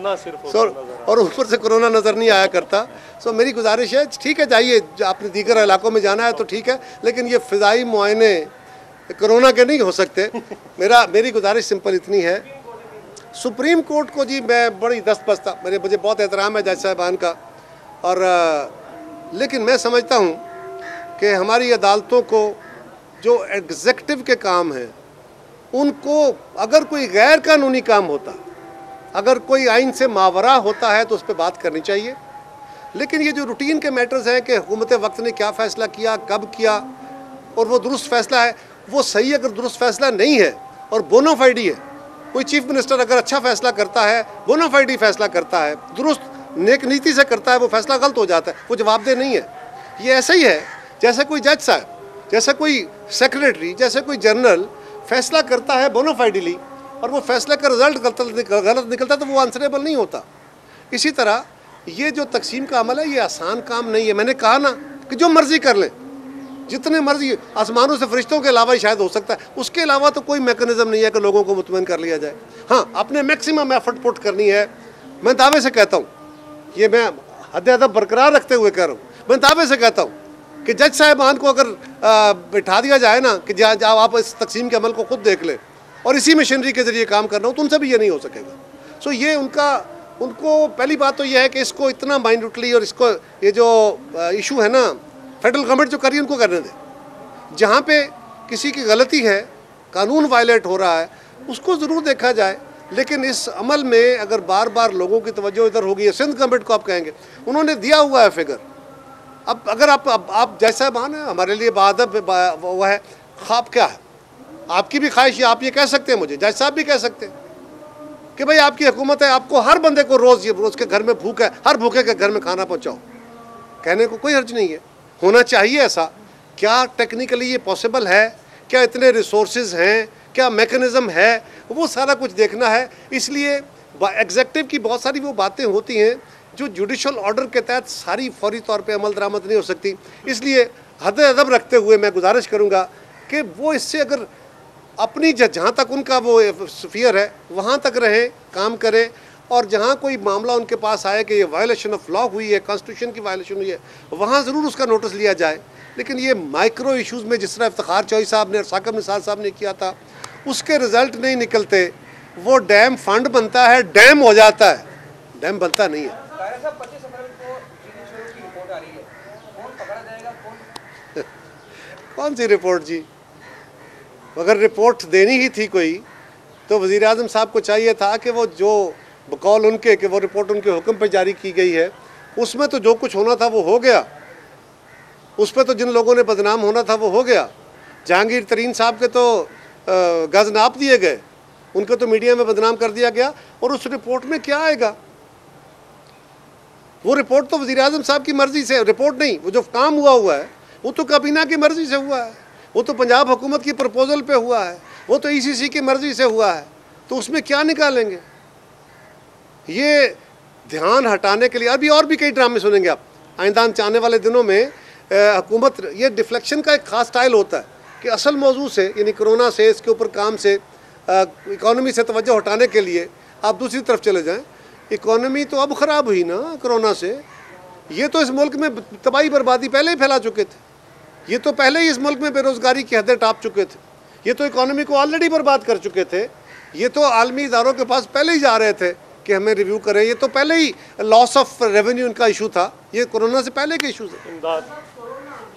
और ऊपर से कोरोना नज़र नहीं आया करता। सो मेरी गुजारिश है, ठीक है जाइए, आपने दीगर इलाकों में जाना है तो ठीक है, लेकिन ये फ़िज़ाई मुआयने कोरोना के नहीं हो सकते। मेरी गुजारिश सिंपल इतनी है, सुप्रीम कोर्ट को जी मैं बड़ी दस्तबस्ता, मुझे बहुत एहतराम है जज साहबान का, और लेकिन मैं समझता हूँ कि हमारी अदालतों को जो एग्जेक्टिव के काम हैं उनको, अगर कोई गैर कानूनी काम होता, अगर कोई आइन से मावरा होता है तो उस पर बात करनी चाहिए। लेकिन ये जो रूटीन के मैटर्स हैं कि हुकूमत वक्त ने क्या फ़ैसला किया, कब किया, और वो दुरुस्त फैसला है, वो सही अगर दुरुस्त फैसला नहीं है और बोनाफाइडी है, कोई चीफ मिनिस्टर अगर अच्छा फैसला करता है, बोनाफाइडी फैसला करता है, दुरुस्त नेक नीति से करता है, वो फैसला गलत हो जाता है, वो जवाबदेह नहीं है। ये ऐसा ही है जैसे कोई जज साहब, जैसे कोई सेक्रेटरी, जैसे कोई जनरल फैसला करता है बोनाफाइडली और वो फैसले का रिजल्ट गलत निकलता तो वो आंसरेबल नहीं होता। इसी तरह ये जो तकसीम का अमल है ये आसान काम नहीं है। मैंने कहा ना कि जो मर्जी कर लें, जितने मर्जी, आसमानों से फरिश्तों के अलावा ही शायद हो सकता है, उसके अलावा तो कोई मैकेनिज्म नहीं है कि लोगों को मुतमईन कर लिया जाए। हाँ, अपने मैक्सिमम एफर्ट पुट करनी है। मैं दावे से कहता हूँ, ये मैं हद अदब बरकरार रखते हुए कह रहा हूँ, मैं दावे से कहता हूँ कि जज साहिबान को अगर बिठा दिया जाए ना कि जाओ आप इस तकसीम के अमल को खुद देख लें और इसी मशीनरी के ज़रिए काम करना हो, तो उनसे भी ये नहीं हो सकेगा। सो ये उनको पहली बात तो ये है कि इसको इतना माइन्यूटली और इसको ये जो इशू है ना, फेडरल गवर्नमेंट जो कर रही है उनको करने दें। जहाँ पे किसी की गलती है, कानून वायलेट हो रहा है, उसको ज़रूर देखा जाए, लेकिन इस अमल में अगर बार बार लोगों की तवज्जो इधर होगी, सिंध गवर्नमेंट को आप कहेंगे, उन्होंने दिया हुआ है फिगर। अब अगर आप जैसा मान है हमारे लिए बादब वो है, ख्वाब क्या है आपकी भी ख्वाहिश है, आप ये कह सकते हैं, मुझे जज साहब भी कह सकते हैं कि भाई आपकी हुकूमत है, आपको हर बंदे को रोज़ के घर में भूख है, हर भूखे के घर में खाना पहुंचाओ। कहने को कोई हर्ज नहीं है, होना चाहिए ऐसा। क्या टेक्निकली ये पॉसिबल है, क्या इतने रिसोर्सेज हैं, क्या मैकेनिज़्म है, वो सारा कुछ देखना है। इसलिए एग्जेक्टिव की बहुत सारी वो बातें होती हैं जो जुडिशल ऑर्डर के तहत सारी फौरी तौर पे अमल दरामद नहीं हो सकती। इसलिए हद अदब रखते हुए मैं गुजारिश करूँगा कि वो इससे अगर अपनी जहाँ तक उनका वो स्फीयर है वहाँ तक रहे, काम करें, और जहाँ कोई मामला उनके पास आए कि ये वायलेशन ऑफ लॉ हुई है, कॉन्स्टिट्यूशन की वायलेशन हुई है, वहाँ ज़रूर उसका नोटिस लिया जाए। लेकिन ये माइक्रो इश्यूज़ में जिस तरह इफ्तिखार चौधरी साहब ने और साकिब निसार साहब ने किया था, उसके रिज़ल्ट नहीं निकलते। वो डैम फंड बनता है, डैम हो जाता है, डैम बनता नहीं है। कौन सी रिपोर्ट जी? अगर रिपोर्ट देनी ही थी कोई तो वज़ीर आज़म साहब को चाहिए था कि वो जो बकौल उनके कि वो रिपोर्ट उनके हुक्म पर जारी की गई है, उसमें तो जो कुछ होना था वो हो गया, उस पर तो जिन लोगों ने बदनाम होना था वो हो गया। जहांगीर तरीन साहब के तो गज नाप दिए गए, उनको तो मीडिया में बदनाम कर दिया गया, और उस रिपोर्ट में क्या आएगा? वो रिपोर्ट तो वज़ीर आज़म साहब की मर्ज़ी से, रिपोर्ट नहीं, वो जो काम हुआ है वो तो काबीना की मर्ज़ी से हुआ है, वो तो पंजाब हुकूमत की प्रपोजल पे हुआ है, वो तो ECC की मर्ज़ी से हुआ है, तो उसमें क्या निकालेंगे? ये ध्यान हटाने के लिए अभी और भी कई ड्रामे सुनेंगे आप आइंदा आने वाले दिनों में। हुकूमत, ये डिफ्लेक्शन का एक ख़ास स्टाइल होता है कि असल मौजू से, यानी कोरोना से, इसके ऊपर काम से, इकॉनमी से तवज्जो हटाने के लिए आप दूसरी तरफ चले जाएं। इकॉनमी तो अब ख़राब हुई ना कोरोना से, ये तो इस मुल्क में तबाही बर्बादी पहले ही फैला चुके थे, ये तो पहले ही इस मुल्क में बेरोज़गारी की हदें टाप चुके थे, ये तो इकॉनमी को ऑलरेडी बर्बाद कर चुके थे, ये तो आलमी इदारों के पास पहले ही जा रहे थे कि हमें रिव्यू करें, ये तो पहले ही लॉस ऑफ रेवेन्यू इनका इशू था, ये कोरोना से पहले के इशू थे।